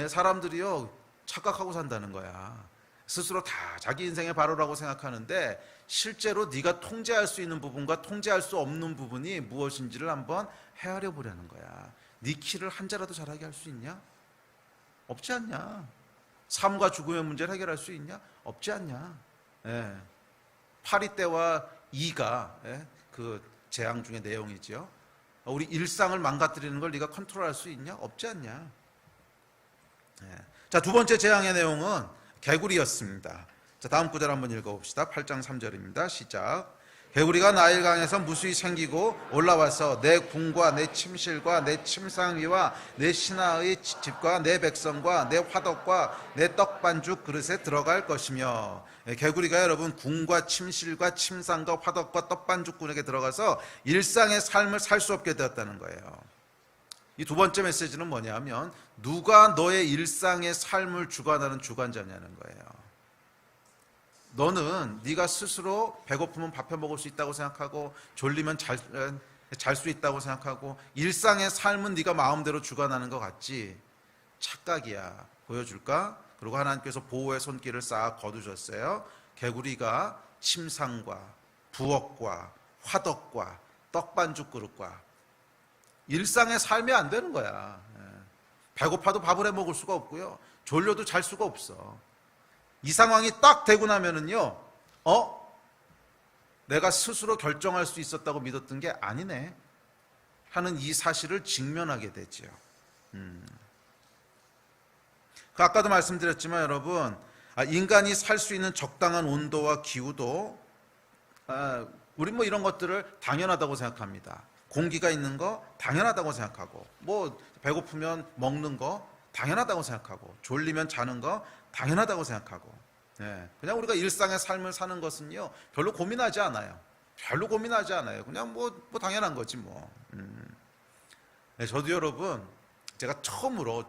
사람들이요 착각하고 산다는 거야. 스스로 다 자기 인생의 바로라고 생각하는데 실제로 네가 통제할 수 있는 부분과 통제할 수 없는 부분이 무엇인지를 한번 헤아려 보려는 거야. 네 키를 한 자라도 자라게 할 수 있냐? 없지 않냐? 삶과 죽음의 문제를 해결할 수 있냐? 없지 않냐? 파리떼와 이가 그 재앙 중의 내용이죠. 우리 일상을 망가뜨리는 걸 네가 컨트롤할 수 있냐? 없지 않냐? 자, 두 번째 재앙의 내용은 개구리였습니다. 자, 다음 구절 한번 읽어봅시다. 8장 3절입니다. 시작. 개구리가 나일강에서 무수히 생기고 올라와서 내 궁과 내 침실과 내 침상 위와 내 신하의 집과 내 백성과 내 화덕과 내 떡반죽 그릇에 들어갈 것이며. 개구리가 여러분 궁과 침실과 침상과 화덕과 떡반죽 그릇에 들어가서 일상의 삶을 살 수 없게 되었다는 거예요. 이 두 번째 메시지는 뭐냐면 누가 너의 일상의 삶을 주관하는 주관자냐는 거예요. 너는 네가 스스로 배고프면 밥 해 먹을 수 있다고 생각하고 졸리면 잘 수 있다고 생각하고 일상의 삶은 네가 마음대로 주관하는 것 같지? 착각이야. 보여줄까? 그리고 하나님께서 보호의 손길을 싹 거두셨어요. 개구리가 침상과 부엌과 화덕과 떡반죽 그릇과 일상의 삶이 안 되는 거야. 배고파도 밥을 해 먹을 수가 없고요. 졸려도 잘 수가 없어. 이 상황이 딱 되고 나면은요, 내가 스스로 결정할 수 있었다고 믿었던 게 아니네 하는 이 사실을 직면하게 되죠. 아까도 말씀드렸지만 여러분, 인간이 살 수 있는 적당한 온도와 기후도 우린 뭐 이런 것들을 당연하다고 생각합니다. 공기가 있는 거 당연하다고 생각하고, 뭐 배고프면 먹는 거 당연하다고 생각하고, 졸리면 자는 거 당연하다고 생각하고, 그냥 우리가 일상의 삶을 사는 것은요 별로 고민하지 않아요. 별로 고민하지 않아요. 그냥 뭐 당연한 거지 뭐. 저도 여러분, 제가 처음으로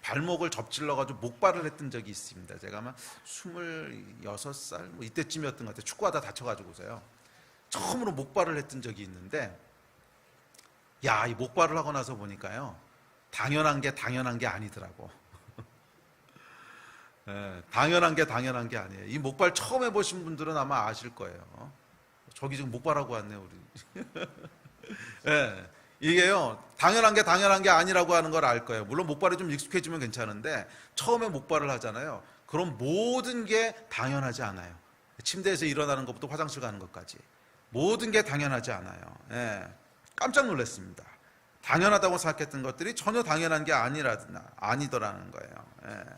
발목을 접질러가지고 목발을 했던 적이 있습니다. 제가 아마 26살 뭐 이때쯤이었던 것 같아요. 축구하다 다쳐가지고서요. 처음으로 목발을 했던 적이 있는데, 이 목발을 하고 나서 보니까요, 당연한 게 아니더라고. 당연한 게 아니에요. 이 목발 처음 해보신 분들은 아마 아실 거예요. 저기 지금 목발하고 왔네요, 우리. 이게요, 당연한 게 아니라고 하는 걸 알 거예요. 물론 목발이 좀 익숙해지면 괜찮은데, 처음에 목발을 하잖아요. 그럼 모든 게 당연하지 않아요. 침대에서 일어나는 것부터 화장실 가는 것까지. 모든 게 당연하지 않아요. 깜짝 놀랐습니다. 당연하다고 생각했던 것들이 전혀 당연한 게 아니더라는 거예요.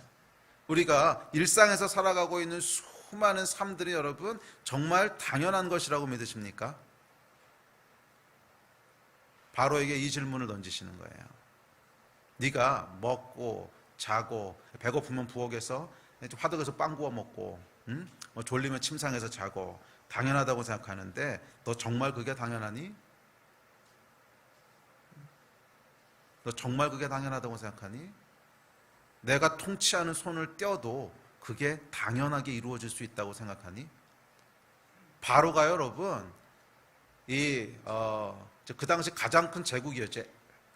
우리가 일상에서 살아가고 있는 수많은 삶들이 여러분 정말 당연한 것이라고 믿으십니까? 바로에게 이 질문을 던지시는 거예요. 네가 먹고 자고 배고프면 부엌에서 화덕에서 빵 구워 먹고 졸리면 침상에서 자고 당연하다고 생각하는데 너 정말 그게 당연하니? 너 정말 그게 당연하다고 생각하니? 내가 통치 않은 손을 떼어도 그게 당연하게 이루어질 수 있다고 생각하니? 바로가 여러분 그 당시 가장 큰 제국이었죠.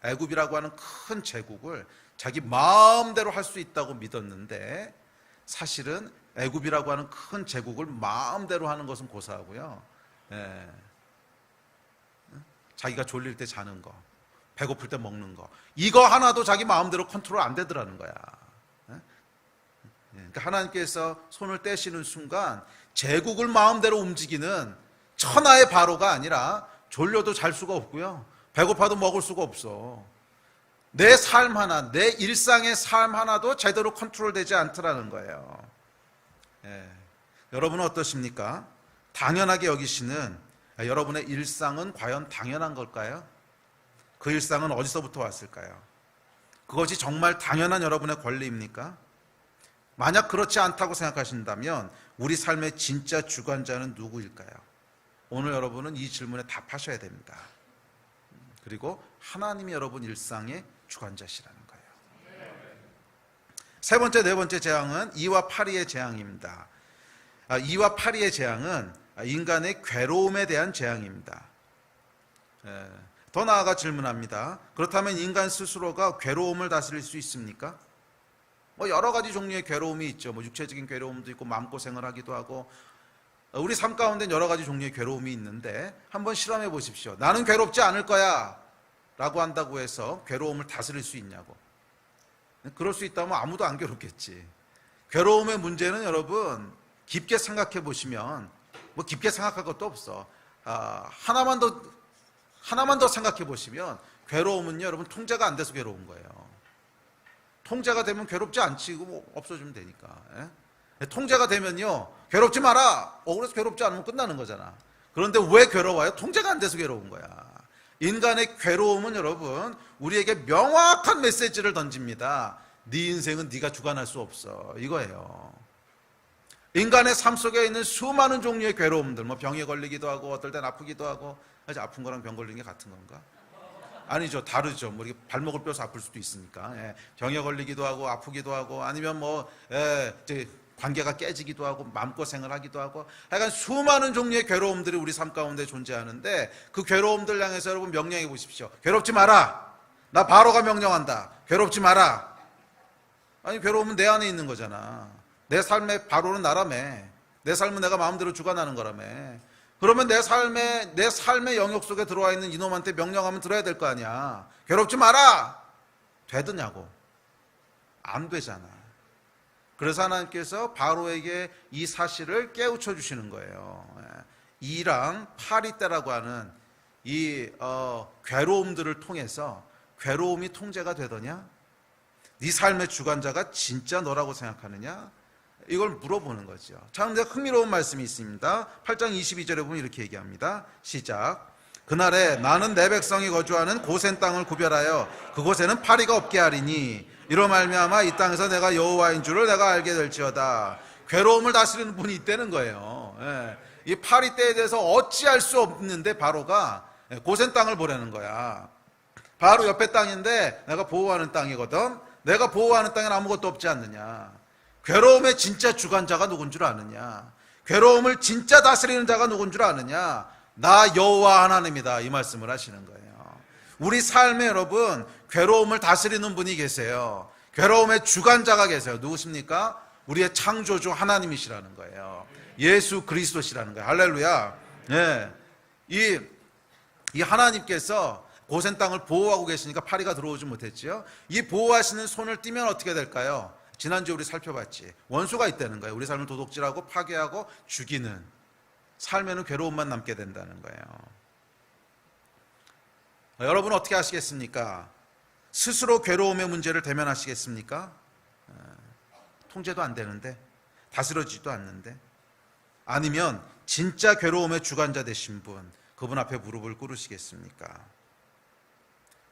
애굽이라고 하는 큰 제국을 자기 마음대로 할 수 있다고 믿었는데, 사실은 애굽이라고 하는 큰 제국을 마음대로 하는 것은 고사하고요. 자기가 졸릴 때 자는 거, 배고플 때 먹는 거, 이거 하나도 자기 마음대로 컨트롤 안 되더라는 거야. 그러니까 하나님께서 손을 떼시는 순간 제국을 마음대로 움직이는 천하의 바로가 아니라 졸려도 잘 수가 없고요, 배고파도 먹을 수가 없어. 내 삶 하나, 내 일상의 삶 하나도 제대로 컨트롤되지 않더라는 거예요. 여러분은 어떠십니까? 당연하게 여기시는 여러분의 일상은 과연 당연한 걸까요? 그 일상은 어디서부터 왔을까요? 그것이 정말 당연한 여러분의 권리입니까? 만약 그렇지 않다고 생각하신다면 우리 삶의 진짜 주관자는 누구일까요? 오늘 여러분은 이 질문에 답하셔야 됩니다. 그리고 하나님이 여러분 일상의 주관자시라는 거예요. 세 번째, 네 번째 재앙은 2와 8위의 재앙입니다. 2와 8위의 재앙은 인간의 괴로움에 대한 재앙입니다. 더 나아가 질문합니다. 그렇다면 인간 스스로가 괴로움을 다스릴 수 있습니까? 여러 가지 종류의 괴로움이 있죠. 육체적인 괴로움도 있고 마음고생을 하기도 하고, 우리 삶 가운데 여러 가지 종류의 괴로움이 있는데 한번 실험해 보십시오. 나는 괴롭지 않을 거야 라고 한다고 해서 괴로움을 다스릴 수 있냐고. 그럴 수 있다면 아무도 안 괴롭겠지. 괴로움의 문제는 여러분 깊게 생각해 보시면, 깊게 생각할 것도 없어. 하나만 더 생각해 보시면, 괴로움은요 여러분 통제가 안 돼서 괴로운 거예요. 통제가 되면 괴롭지 않지, 없어지면 되니까. 통제가 되면요 괴롭지 마라, 그래서 괴롭지 않으면 끝나는 거잖아. 그런데 왜 괴로워요? 통제가 안 돼서 괴로운 거야. 인간의 괴로움은 여러분 우리에게 명확한 메시지를 던집니다. 네 인생은 네가 주관할 수 없어, 이거예요. 인간의 삶 속에 있는 수많은 종류의 괴로움들, 병에 걸리기도 하고 어떨 땐 아프기도 하고, 아픈 거랑 병 걸리는 게 같은 건가? 아니죠. 다르죠. 뭐 이렇게 발목을 뼈서 아플 수도 있으니까. 예. 병에 걸리기도 하고 아프기도 하고 아니면 뭐 이제 관계가 깨지기도 하고 마음고생을 하기도 하고 하여간 수많은 종류의 괴로움들이 우리 삶 가운데 존재하는데 그 괴로움들 향해서 여러분 명령해 보십시오. 괴롭지 마라. 나 바로가 명령한다. 괴롭지 마라. 아니 괴로움은 내 안에 있는 거잖아. 내 삶의 바로는 나라며. 내 삶은 내가 마음대로 주관하는 거라며. 그러면 내 삶의 영역 속에 들어와 있는 이놈한테 명령하면 들어야 될 거 아니야. 괴롭지 마라. 되더냐고. 안 되잖아. 그래서 하나님께서 바로에게 이 사실을 깨우쳐 주시는 거예요. 이랑 파리떼라고 하는 이 괴로움들을 통해서 괴로움이 통제가 되더냐? 네 삶의 주관자가 진짜 너라고 생각하느냐? 이걸 물어보는 거죠. 자, 근데 흥미로운 말씀이 있습니다. 8장 22절에 보면 이렇게 얘기합니다. 시작. 그날에 나는 내 백성이 거주하는 고센 땅을 구별하여 그곳에는 파리가 없게 하리니 이로 말미암아 이 땅에서 내가 여호와인 줄을 내가 알게 될지어다. 괴로움을 다스리는 분이 있다는 거예요. 이 파리떼에 대해서 어찌할 수 없는데 바로가 고센 땅을 보라는 거야. 바로 옆에 땅인데 내가 보호하는 땅이거든. 내가 보호하는 땅엔 아무것도 없지 않느냐. 괴로움의 진짜 주관자가 누군 줄 아느냐. 괴로움을 진짜 다스리는 자가 누군 줄 아느냐. 나 여호와 하나님이다. 이 말씀을 하시는 거예요. 우리 삶에 여러분 괴로움을 다스리는 분이 계세요. 괴로움의 주관자가 계세요. 누구십니까? 우리의 창조주 하나님이시라는 거예요. 예수 그리스도시라는 거예요. 할렐루야. 네. 이 하나님께서 고센 땅을 보호하고 계시니까 파리가 들어오지 못했지요. 이 보호하시는 손을 떼면 어떻게 될까요? 지난주에 우리 살펴봤지. 원수가 있다는 거예요. 우리 삶을 도둑질하고 파괴하고 죽이는 삶에는 괴로움만 남게 된다는 거예요. 여러분 어떻게 하시겠습니까? 스스로 괴로움의 문제를 대면하시겠습니까? 통제도 안 되는데 다스려지지도 않는데 아니면 진짜 괴로움의 주관자 되신 분 그분 앞에 무릎을 꿇으시겠습니까?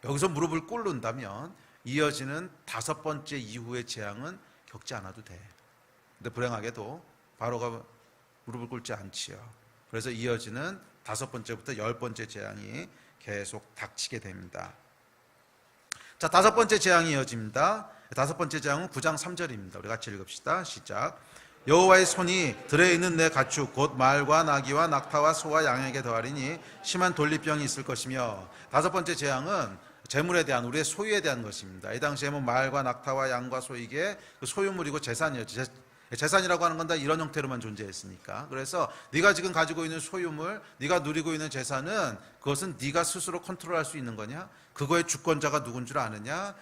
여기서 무릎을 꿇는다면 이어지는 5번째 이후의 재앙은 겪지 않아도 돼. 근데 불행하게도 바로가 무릎을 꿇지 않지요. 그래서 이어지는 5번째부터 10번째 재앙이 계속 닥치게 됩니다. 자, 5번째 재앙이 이어집니다. 5번째 재앙은 9장 3절입니다. 우리 같이 읽읍시다. 시작. 여호와의 손이 들에 있는 내 가축 곧 말과 나귀와 낙타와 소와 양에게 더하리니 심한 돌리병이 있을 것이며 5번째 재앙은 재물에 대한 우리의 소유에 대한 것입니다. 이 당시에 뭐 말과 낙타와 양과 소 이게 그 소유물이고 재산이었죠. 재산이라고 하는 건 다 이런 형태로만 존재했으니까. 그래서 네가 지금 가지고 있는 소유물, 네가 누리고 있는 재산은 그것은 네가 스스로 컨트롤할 수 있는 거냐? 그거의 주권자가 누군 줄 아느냐?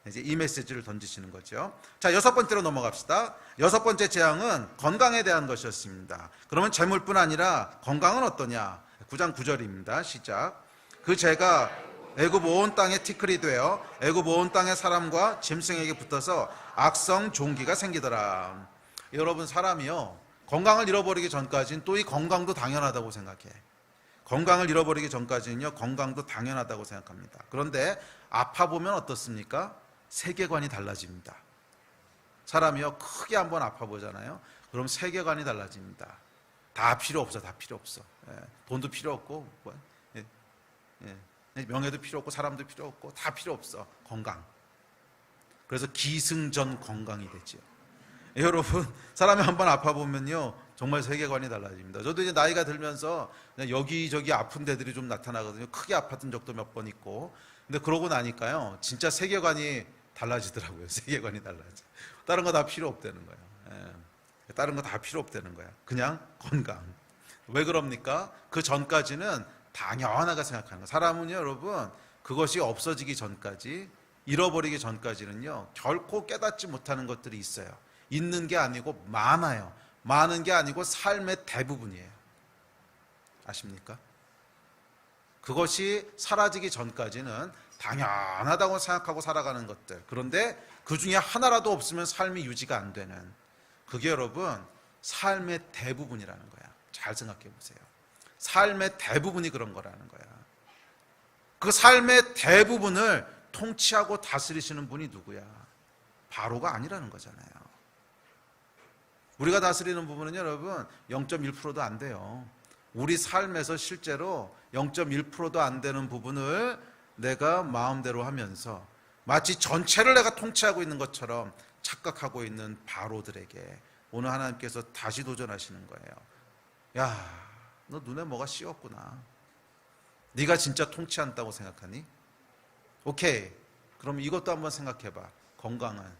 이제 이 메시지를 던지시는 거죠. 자, 6번째로 넘어갑시다. 6번째 재앙은 건강에 대한 것이었습니다. 그러면 재물뿐 아니라 건강은 어떠냐? 9장 9절입니다. 시작. 그 재가 애굽 온 땅에 티끌이 되어 애굽 온 땅의 사람과 짐승에게 붙어서 악성 종기가 생기더라. 여러분 사람이요 건강을 잃어버리기 전까지는 또 이 건강도 당연하다고 생각해. 건강을 잃어버리기 전까지는요 건강도 당연하다고 생각합니다. 그런데 아파보면 어떻습니까? 세계관이 달라집니다. 사람이요 크게 한번 아파보잖아요. 그럼 세계관이 달라집니다. 다 필요 없어. 다 필요 없어. 돈도 필요 없고 명예도 필요 없고 사람도 필요 없고 다 필요 없어. 건강. 그래서 기승전 건강이 되죠. 여러분 사람이 한번 아파보면요 정말 세계관이 달라집니다. 저도 이제 나이가 들면서 여기저기 아픈 데들이 좀 나타나거든요. 크게 아팠던 적도 몇 번 있고. 근데 그러고 나니까요 진짜 세계관이 달라지더라고요. 세계관이 달라져. 다른 거 다 필요 없다는 거예요. 다른 거 다 필요 없다는 거야. 그냥 건강. 왜 그럽니까? 그 전까지는 당연하게 생각하는 거예요. 사람은요 여러분 그것이 없어지기 전까지 잃어버리기 전까지는요 결코 깨닫지 못하는 것들이 있어요. 있는 게 아니고 많아요. 많은 게 아니고 삶의 대부분이에요. 아십니까? 그것이 사라지기 전까지는 당연하다고 생각하고 살아가는 것들. 그런데 그 중에 하나라도 없으면 삶이 유지가 안 되는 그게 여러분 삶의 대부분이라는 거야. 잘 생각해 보세요. 삶의 대부분이 그런 거라는 거야. 그 삶의 대부분을 통치하고 다스리시는 분이 누구야? 바로가 아니라는 거잖아요. 우리가 다스리는 부분은 여러분 0.1%도 안 돼요. 우리 삶에서 실제로 0.1%도 안 되는 부분을 내가 마음대로 하면서 마치 전체를 내가 통치하고 있는 것처럼 착각하고 있는 바로들에게 오늘 하나님께서 다시 도전하시는 거예요. 야, 너 눈에 뭐가 씌었구나. 네가 진짜 통치한다고 생각하니? 오케이, 그럼 이것도 한번 생각해봐. 건강한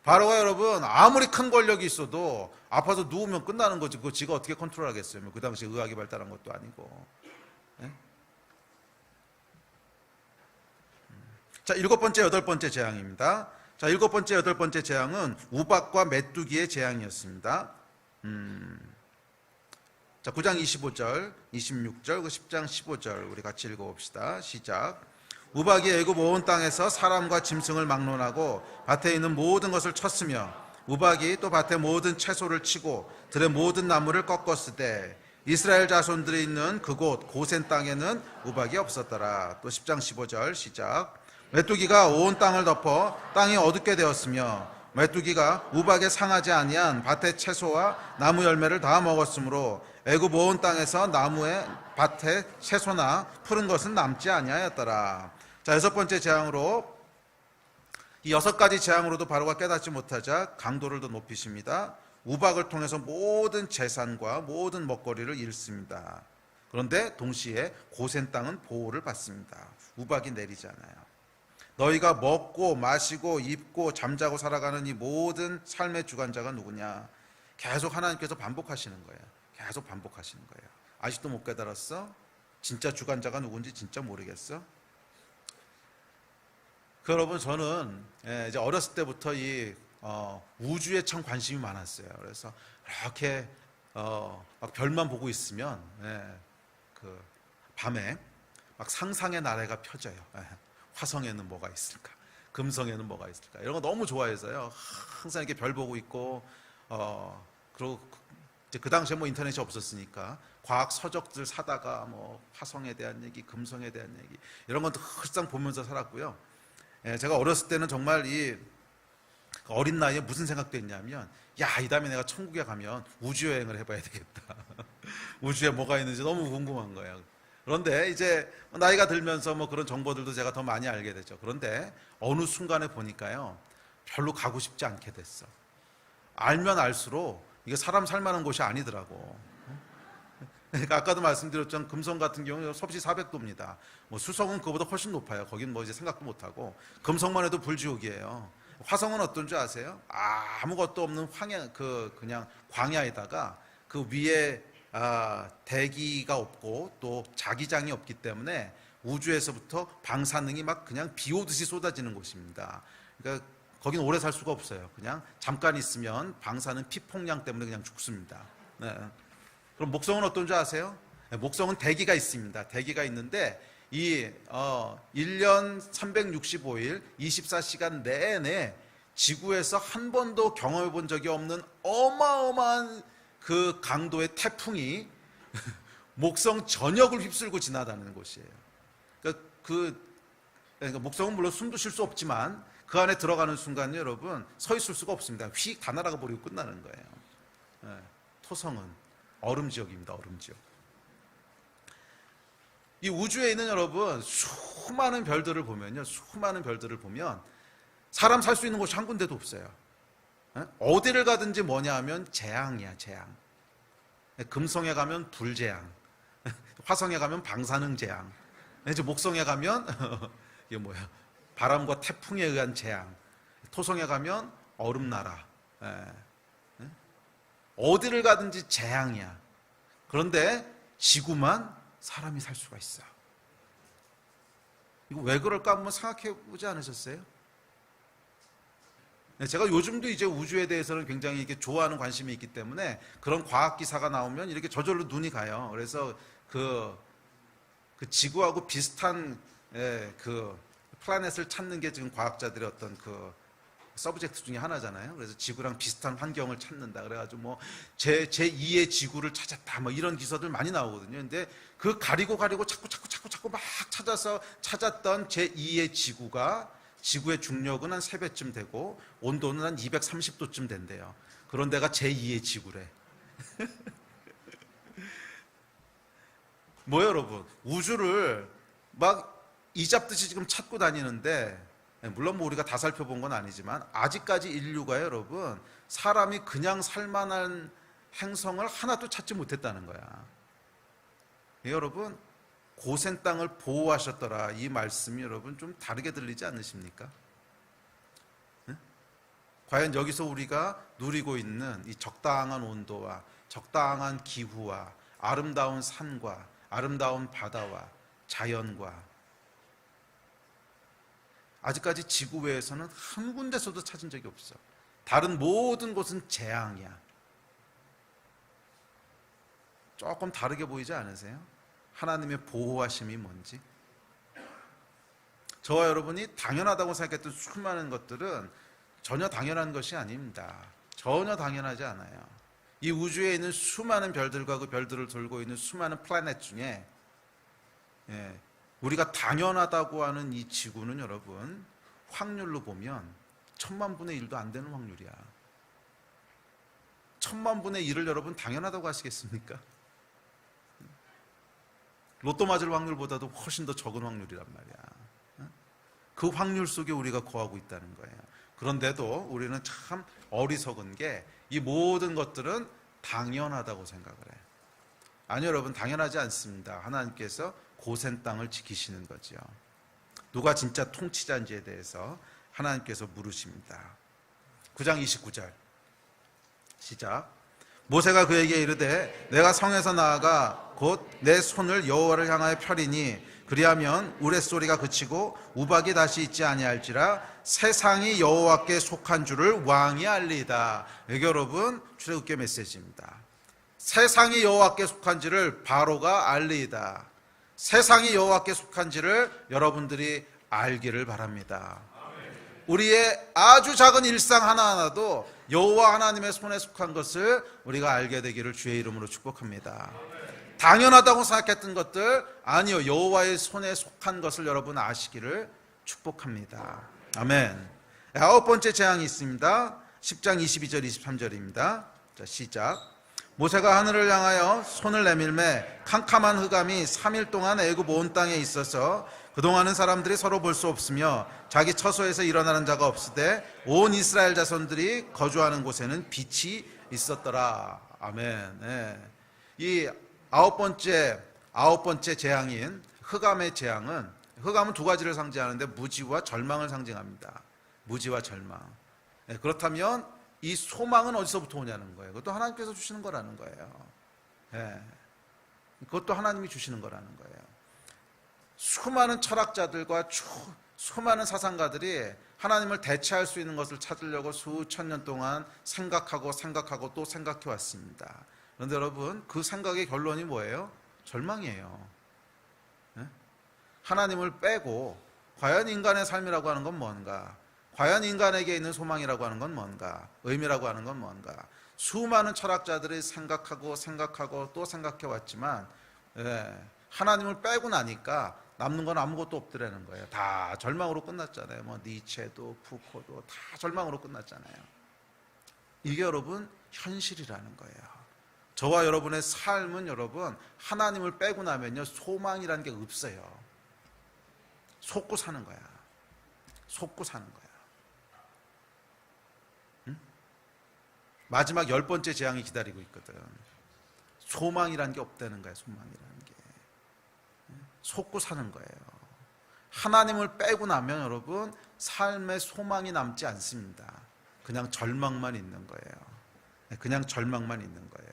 바로가 여러분 아무리 큰 권력이 있어도 아파서 누우면 끝나는 거지. 그거 지가 어떻게 컨트롤하겠어요? 그 당시에 의학이 발달한 것도 아니고. 네? 자, 7번째, 8번째 재앙입니다. 자, 7번째, 8번째 재앙은 우박과 메뚜기의 재앙이었습니다. 자, 9장 25절, 26절, 10장 15절 우리 같이 읽어봅시다. 시작. 우박이 애굽 온 땅에서 사람과 짐승을 막론하고 밭에 있는 모든 것을 쳤으며 우박이 또 밭의 모든 채소를 치고 들의 모든 나무를 꺾었으되 이스라엘 자손들이 있는 그곳 고센 땅에는 우박이 없었더라. 또 10장 15절 시작. 메뚜기가 온 땅을 덮어 땅이 어둡게 되었으며 메뚜기가 우박에 상하지 아니한 밭의 채소와 나무 열매를 다 먹었으므로 애굽 온 땅에서 나무에 밭에 채소나 푸른 것은 남지 아니하였더라. 자, 6번째 재앙으로 이 6가지 재앙으로도 바로가 깨닫지 못하자 강도를 더 높이십니다. 우박을 통해서 모든 재산과 모든 먹거리를 잃습니다. 그런데 동시에 고센 땅은 보호를 받습니다. 우박이 내리지 않아요. 너희가 먹고 마시고 입고 잠자고 살아가는 이 모든 삶의 주관자가 누구냐? 계속 하나님께서 반복하시는 거예요. 계속 반복하시는 거예요. 아직도 못 깨달았어? 진짜 주관자가 누군지 진짜 모르겠어? 여러분, 저는 이제 어렸을 때부터 이 우주에 참 관심이 많았어요. 그래서 이렇게 막 별만 보고 있으면 그 밤에 막 상상의 나래가 펴져요. 화성에는 뭐가 있을까? 금성에는 뭐가 있을까? 이런 거 너무 좋아해서요. 항상 이렇게 별 보고 있고 그리고 이제 그 당시에 뭐 인터넷이 없었으니까 과학 서적들 사다가 뭐 화성에 대한 얘기, 금성에 대한 얘기 이런 것도 항상 보면서 살았고요. 제가 어렸을 때는 정말 이 어린 나이에 무슨 생각도 했냐면, 야, 이 다음에 내가 천국에 가면 우주 여행을 해봐야 되겠다. 우주에 뭐가 있는지 너무 궁금한 거예요. 그런데 이제 나이가 들면서 뭐 그런 정보들도 제가 더 많이 알게 되죠. 그런데 어느 순간에 보니까요, 별로 가고 싶지 않게 됐어. 알면 알수록 이게 사람 살만한 곳이 아니더라고. 그러니까 아까도 말씀드렸지만 금성 같은 경우는 섭씨 400도입니다. 뭐 수성은 그거보다 훨씬 높아요. 거긴 뭐 이제 생각도 못 하고. 금성만 해도 불지옥이에요. 화성은 어떤 줄 아세요? 아무것도 없는 그냥 광야에다가 그 위에 대기가 없고 또 자기장이 없기 때문에 우주에서부터 방사능이 막 그냥 비 오듯이 쏟아지는 곳입니다. 그러니까 거긴 오래 살 수가 없어요. 그냥 잠깐 있으면 방사능 피폭량 때문에 그냥 죽습니다. 네. 그럼 목성은 어떤 줄 아세요? 목성은 대기가 있습니다. 대기가 있는데 이 1년 365일 24시간 내내 지구에서 한 번도 경험해 본 적이 없는 어마어마한 그 강도의 태풍이 목성 전역을 휩쓸고 지나다니는 곳이에요. 그러니까 목성은 물론 숨도 쉴 수 없지만 그 안에 들어가는 순간 여러분 서 있을 수가 없습니다. 휙 다 날아가 버리고 끝나는 거예요. 토성은 얼음 지역입니다. 얼음 지역. 이 우주에 있는 여러분 수많은 별들을 보면요, 수많은 별들을 보면 사람 살 수 있는 곳이 한 군데도 없어요. 어디를 가든지 뭐냐 하면 재앙이야, 재앙. 금성에 가면 불재앙, 화성에 가면 방사능 재앙, 이제 목성에 가면 이게 뭐야? 바람과 태풍에 의한 재앙, 토성에 가면 얼음나라. 어디를 가든지 재앙이야. 그런데 지구만 사람이 살 수가 있어. 이거 왜 그럴까 한번 생각해 보지 않으셨어요? 제가 요즘도 이제 우주에 대해서는 굉장히 이렇게 좋아하는 관심이 있기 때문에 그런 과학 기사가 나오면 이렇게 저절로 눈이 가요. 그래서 그 지구하고 비슷한 그 플래닛을 찾는 게 지금 과학자들의 어떤 그 서브젝트 중에 하나잖아요. 그래서 지구랑 비슷한 환경을 찾는다. 그래가지고 뭐 제2의 지구를 찾았다. 뭐 이런 기사들 많이 나오거든요. 근데 그 가리고 자꾸 막 찾아서 찾았던 제2의 지구가 지구의 중력은 한 3배쯤 되고 온도는 한 230도쯤 된대요. 그런 데가 제2의 지구래. 뭐예요, 여러분? 우주를 막 이 잡듯이 지금 찾고 다니는데, 물론 뭐 우리가 다 살펴본 건 아니지만 아직까지 인류가 여러분 사람이 그냥 살만한 행성을 하나도 찾지 못했다는 거야. 여러분 고센 땅을 보호하셨더라, 이 말씀이 여러분 좀 다르게 들리지 않으십니까? 과연 여기서 우리가 누리고 있는 이 적당한 온도와 적당한 기후와 아름다운 산과 아름다운 바다와 자연과, 아직까지 지구 외에서는 한 군데서도 찾은 적이 없어. 다른 모든 곳은 재앙이야. 조금 다르게 보이지 않으세요? 하나님의 보호하심이 뭔지. 저와 여러분이 당연하다고 생각했던 수많은 것들은 전혀 당연한 것이 아닙니다. 전혀 당연하지 않아요. 이 우주에 있는 수많은 별들과 그 별들을 돌고 있는 수많은 플래닛 중에 우리가 당연하다고 하는 이 지구는 여러분 확률로 보면 1000만분의 1도 안 되는 확률이야. 1000만분의 1을 여러분 당연하다고 하시겠습니까? 로또 맞을 확률보다도 훨씬 더 적은 확률이란 말이야. 그 확률 속에 우리가 거하고 있다는 거예요. 그런데도 우리는 참 어리석은 게 이 모든 것들은 당연하다고 생각을 해요. 아니요, 여러분, 당연하지 않습니다. 하나님께서 고센 땅을 지키시는 거죠. 누가 진짜 통치자인지에 대해서 하나님께서 물으십니다. 9장 29절 시작. 모세가 그에게 이르되 내가 성에서 나아가 곧 내 손을 여호와를 향하여 펴리니 그리하면 우레소리가 그치고 우박이 다시 있지 아니할지라 세상이 여호와께 속한 줄을 왕이 알리이다. 이게 여러분 출애굽기 메시지입니다. 세상이 여호와께 속한지를 바로가 알리이다. 세상이 여호와께 속한지를 여러분들이 알기를 바랍니다. 우리의 아주 작은 일상 하나하나도 여호와 하나님의 손에 속한 것을 우리가 알게 되기를 주의 이름으로 축복합니다. 당연하다고 생각했던 것들, 아니요, 여호와의 손에 속한 것을 여러분 아시기를 축복합니다. 아멘. 9번째 재앙이 있습니다. 10장 22절 23절입니다. 자, 시작. 모세가 하늘을 향하여 손을 내밀매 캄캄한 흑암이 3일 동안 애굽 온 땅에 있어서 그동안은 사람들이 서로 볼 수 없으며 자기 처소에서 일어나는 자가 없으되 온 이스라엘 자손들이 거주하는 곳에는 빛이 있었더라. 아멘. 네. 이 아홉 번째 재앙인 흑암의 재앙은, 흑암은 두 가지를 상징하는데 무지와 절망을 상징합니다. 무지와 절망. 네, 그렇다면 이 소망은 어디서부터 오냐는 거예요. 그것도 하나님께서 주시는 거라는 거예요. 네. 그것도 하나님이 주시는 거라는 거예요. 수많은 철학자들과 수많은 사상가들이 하나님을 대체할 수 있는 것을 찾으려고 수천 년 동안 생각하고 또 생각해 왔습니다. 그런데 여러분, 그 생각의 결론이 뭐예요? 절망이에요. 네? 하나님을 빼고 과연 인간의 삶이라고 하는 건 뭔가? 과연 인간에게 있는 소망이라고 하는 건 뭔가? 의미라고 하는 건 뭔가? 수많은 철학자들이 생각하고 또 생각해 왔지만 하나님을 빼고 나니까 남는 건 아무것도 없더라는 거예요. 다 절망으로 끝났잖아요. 뭐 니체도 푸코도 다 절망으로 끝났잖아요. 이게 여러분 현실이라는 거예요. 저와 여러분의 삶은 여러분 하나님을 빼고 나면요 소망이라는 게 없어요. 속고 사는 거야. 속고 사는 거야. 응? 마지막 10번째 재앙이 기다리고 있거든. 소망이라는 게 없다는 거야. 소망이라는 게. 속고 사는 거예요. 하나님을 빼고 나면 여러분 삶의 소망이 남지 않습니다. 그냥 절망만 있는 거예요. 그냥 절망만 있는 거예요.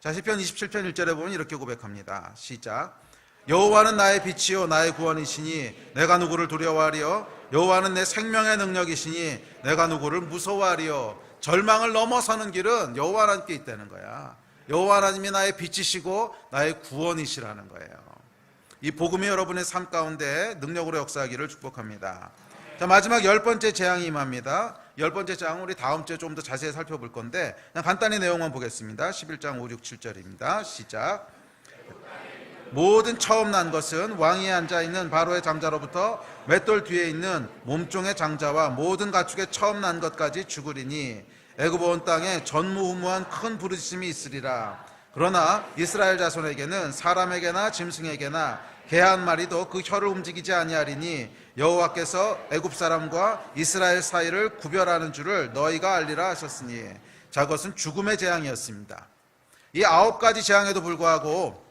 자, 시편 27편 1절에 보면 이렇게 고백합니다. 시작. 여호와는 나의 빛이요 나의 구원이시니 내가 누구를 두려워하리요? 여호와는 내 생명의 능력이시니 내가 누구를 무서워하리요? 절망을 넘어서는 길은 여호와 하나님께 있다는 거야. 여호와 하나님이 나의 빛이시고 나의 구원이시라는 거예요. 이 복음이 여러분의 삶 가운데 능력으로 역사하기를 축복합니다. 자, 마지막 10번째 재앙이 임합니다. 10번째 재앙은 우리 다음 주에 좀 더 자세히 살펴볼 건데 그냥 간단히 내용만 보겠습니다. 11장 5, 6, 7절입니다. 시작. 모든 처음 난 것은 왕위에 앉아있는 바로의 장자로부터 맷돌 뒤에 있는 몸종의 장자와 모든 가축의 처음 난 것까지 죽으리니 애굽 온 땅에 전무후무한 큰 부르짖음이 있으리라. 그러나 이스라엘 자손에게는 사람에게나 짐승에게나 개 한 마리도 그 혀를 움직이지 아니하리니 여호와께서 애굽 사람과 이스라엘 사이를 구별하는 줄을 너희가 알리라 하셨으니. 자, 그것은 죽음의 재앙이었습니다. 이 9가지 재앙에도 불구하고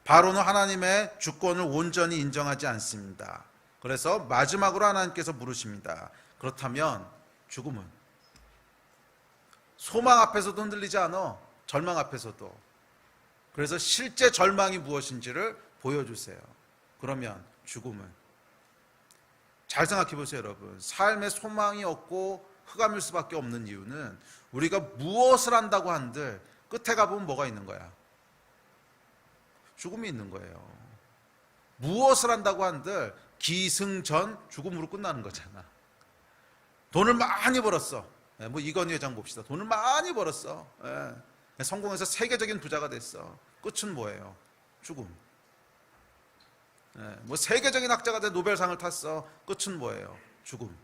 바로는 하나님의 주권을 온전히 인정하지 않습니다. 그래서 마지막으로 하나님께서 물으십니다. 그렇다면 죽음은? 소망 앞에서도 흔들리지 않아. 절망 앞에서도. 그래서 실제 절망이 무엇인지를 보여주세요. 그러면 죽음은? 잘 생각해 보세요, 여러분. 삶에 소망이 없고 흑암일 수밖에 없는 이유는 우리가 무엇을 한다고 한들 끝에 가보면 뭐가 있는 거야? 죽음이 있는 거예요. 무엇을 한다고 한들 기승전 죽음으로 끝나는 거잖아. 돈을 많이 벌었어. 뭐 이건희 회장 봅시다. 돈을 많이 벌었어. 성공해서 세계적인 부자가 됐어. 끝은 뭐예요? 죽음. 뭐 세계적인 학자가 돼 노벨상을 탔어. 끝은 뭐예요? 죽음.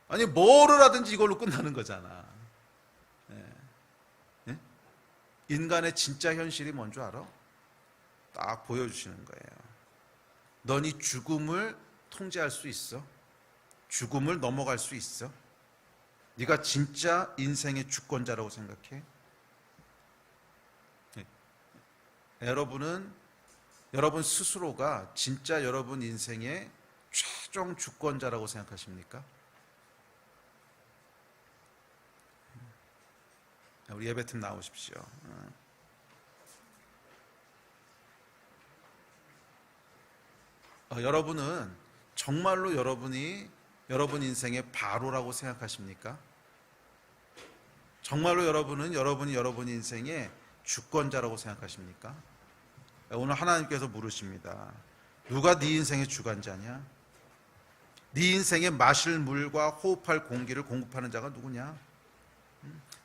아니 뭐를 하든지 이걸로 끝나는 거잖아. 인간의 진짜 현실이 뭔 줄 알아? 딱 보여주시는 거예요. 너니 죽음을 통제할 수 있어? 죽음을 넘어갈 수 있어? 네가 진짜 인생의 주권자라고 생각해? 여러분 스스로가 진짜 여러분 인생의 최종 주권자라고 생각하십니까? 우리 예배팀 나오십시오. 여러분은 정말로 여러분이 여러분 인생의 바로라고 생각하십니까? 정말로 여러분은 여러분이 여러분 인생의 주권자라고 생각하십니까? 오늘 하나님께서 물으십니다. 누가 네 인생의 주관자냐? 네 인생에 마실 물과 호흡할 공기를 공급하는 자가 누구냐?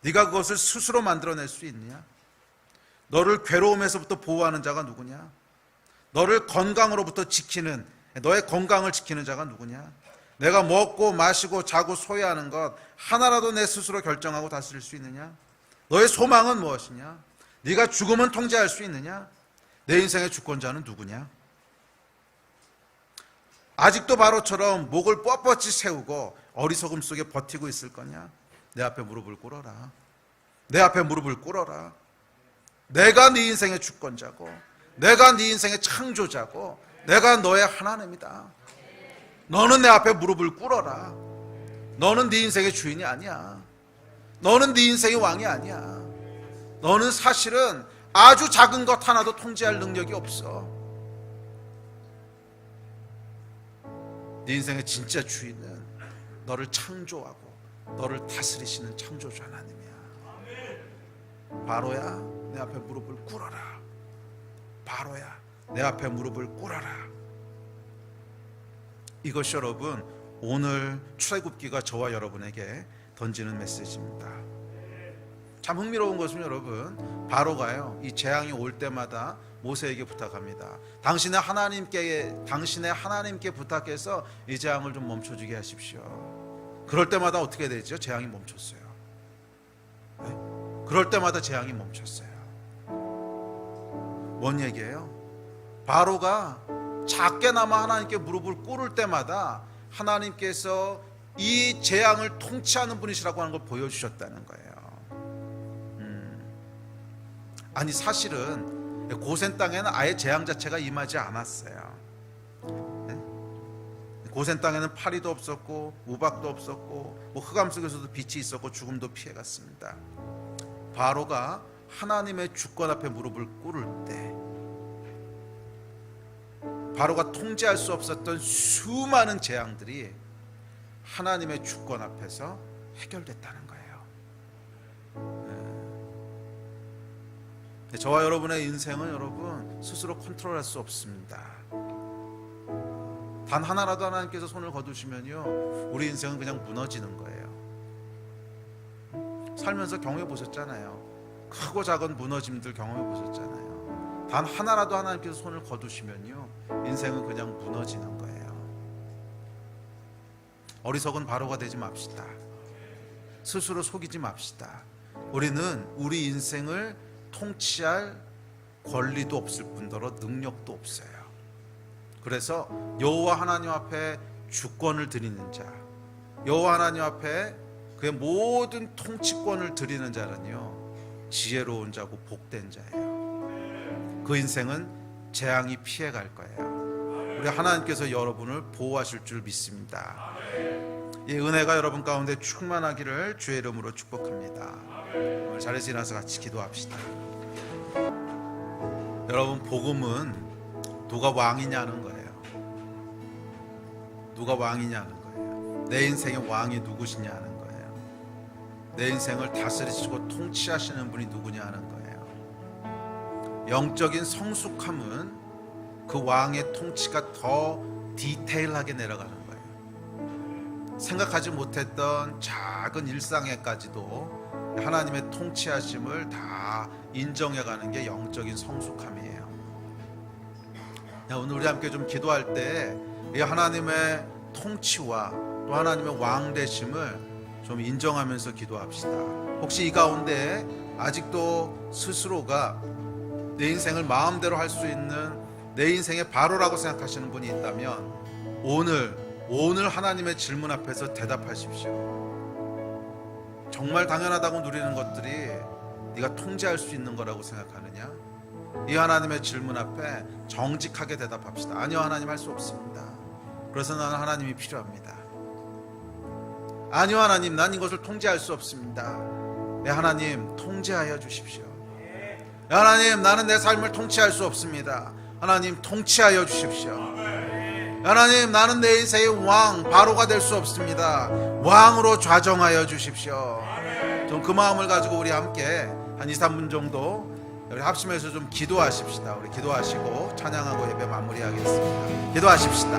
네가 그것을 스스로 만들어낼 수 있느냐? 너를 괴로움에서부터 보호하는 자가 누구냐? 너를 건강으로부터 지키는, 너의 건강을 지키는 자가 누구냐? 내가 먹고 마시고 자고 소유하는 것 하나라도 내 스스로 결정하고 다스릴 수 있느냐? 너의 소망은 무엇이냐? 네가 죽음은 통제할 수 있느냐? 내 인생의 주권자는 누구냐? 아직도 바로처럼 목을 뻣뻣이 세우고 어리석음 속에 버티고 있을 거냐? 내 앞에 무릎을 꿇어라. 내 앞에 무릎을 꿇어라. 내가 네 인생의 주권자고, 내가 네 인생의 창조자고, 내가 너의 하나님이다. 너는 내 앞에 무릎을 꿇어라. 너는 네 인생의 주인이 아니야. 너는 네 인생의 왕이 아니야. 너는 사실은 아주 작은 것 하나도 통제할 능력이 없어. 네 인생의 진짜 주인은 너를 창조하고 너를 다스리시는 창조주 하나님이야. 바로야, 내 앞에 무릎을 꿇어라. 바로야, 내 앞에 무릎을 꿇어라. 이것이 여러분 오늘 출애굽기가 저와 여러분에게 던지는 메시지입니다. 참 흥미로운 것은 여러분, 바로가요 이 재앙이 올 때마다 모세에게 부탁합니다. 당신의 하나님께 부탁해서 이 재앙을 좀 멈춰주게 하십시오. 그럴 때마다 어떻게 되죠? 재앙이 멈췄어요. 네? 그럴 때마다 재앙이 멈췄어요. 뭔 얘기예요? 바로가 작게나마 하나님께 무릎을 꿇을 때마다 하나님께서 이 재앙을 통치하는 분이시라고 하는 걸 보여주셨다는 거예요. 아니 사실은 고센 땅에는 아예 재앙 자체가 임하지 않았어요. 고센 땅에는 파리도 없었고 우박도 없었고 뭐 흑암 속에서도 빛이 있었고 죽음도 피해갔습니다. 바로가 하나님의 주권 앞에 무릎을 꿇을 때 바로가 통제할 수 없었던 수많은 재앙들이 하나님의 주권 앞에서 해결됐다는 거예요. 저와 여러분의 인생은 여러분 스스로 컨트롤할 수 없습니다. 단 하나라도 하나님께서 손을 거두시면요 우리 인생은 그냥 무너지는 거예요. 살면서 경험해 보셨잖아요. 크고 작은 무너짐들 경험해 보셨잖아요. 단 하나라도 하나님께서 손을 거두시면요 인생은 그냥 무너지는 거예요. 어리석은 바로가 되지 맙시다. 스스로 속이지 맙시다. 우리는 우리 인생을 통치할 권리도 없을 뿐더러 능력도 없어요. 그래서 여호와 하나님 앞에 주권을 드리는 자, 여호와 하나님 앞에 그의 모든 통치권을 드리는 자는요, 지혜로운 자고 복된 자예요. 그 인생은 재앙이 피해갈 거예요. 우리 하나님께서 여러분을 보호하실 줄 믿습니다. 이 은혜가 여러분 가운데 충만하기를 주의 이름으로 축복합니다. 오늘 자리에서 일어나서 같이 기도합시다. 여러분, 복음은 누가 왕이냐는 거예요. 누가 왕이냐는 거예요. 내 인생의 왕이 누구시냐는 거예요. 내 인생을 다스리시고 통치하시는 분이 누구냐는 거예요. 영적인 성숙함은 그 왕의 통치가 더 디테일하게 내려가는 거예요. 생각하지 못했던 작은 일상에까지도 하나님의 통치하심을 다 인정해가는 게 영적인 성숙함이에요. 오늘 우리 함께 좀 기도할 때 이 하나님의 통치와 또 하나님의 왕 되심을 좀 인정하면서 기도합시다. 혹시 이 가운데 아직도 스스로가 내 인생을 마음대로 할 수 있는 내 인생의 바로라고 생각하시는 분이 있다면 오늘 하나님의 질문 앞에서 대답하십시오. 정말 당연하다고 누리는 것들이 네가 통제할 수 있는 거라고 생각하느냐? 이 하나님의 질문 앞에 정직하게 대답합시다. 아니요, 하나님, 할 수 없습니다. 그래서 나는 하나님이 필요합니다. 아니요, 하나님, 난 이것을 통제할 수 없습니다. 네, 하나님, 통제하여 주십시오. 네, 하나님, 나는 내 삶을 통치할 수 없습니다. 하나님, 통치하여 주십시오. 하나님, 나는 내 인생의 왕, 바로가 될 수 없습니다. 왕으로 좌정하여 주십시오. 좀 그 마음을 가지고 우리 함께 한 2, 3분 정도 우리 합심해서 좀 기도하십시다. 우리 기도하시고 찬양하고 예배 마무리하겠습니다. 기도하십시다.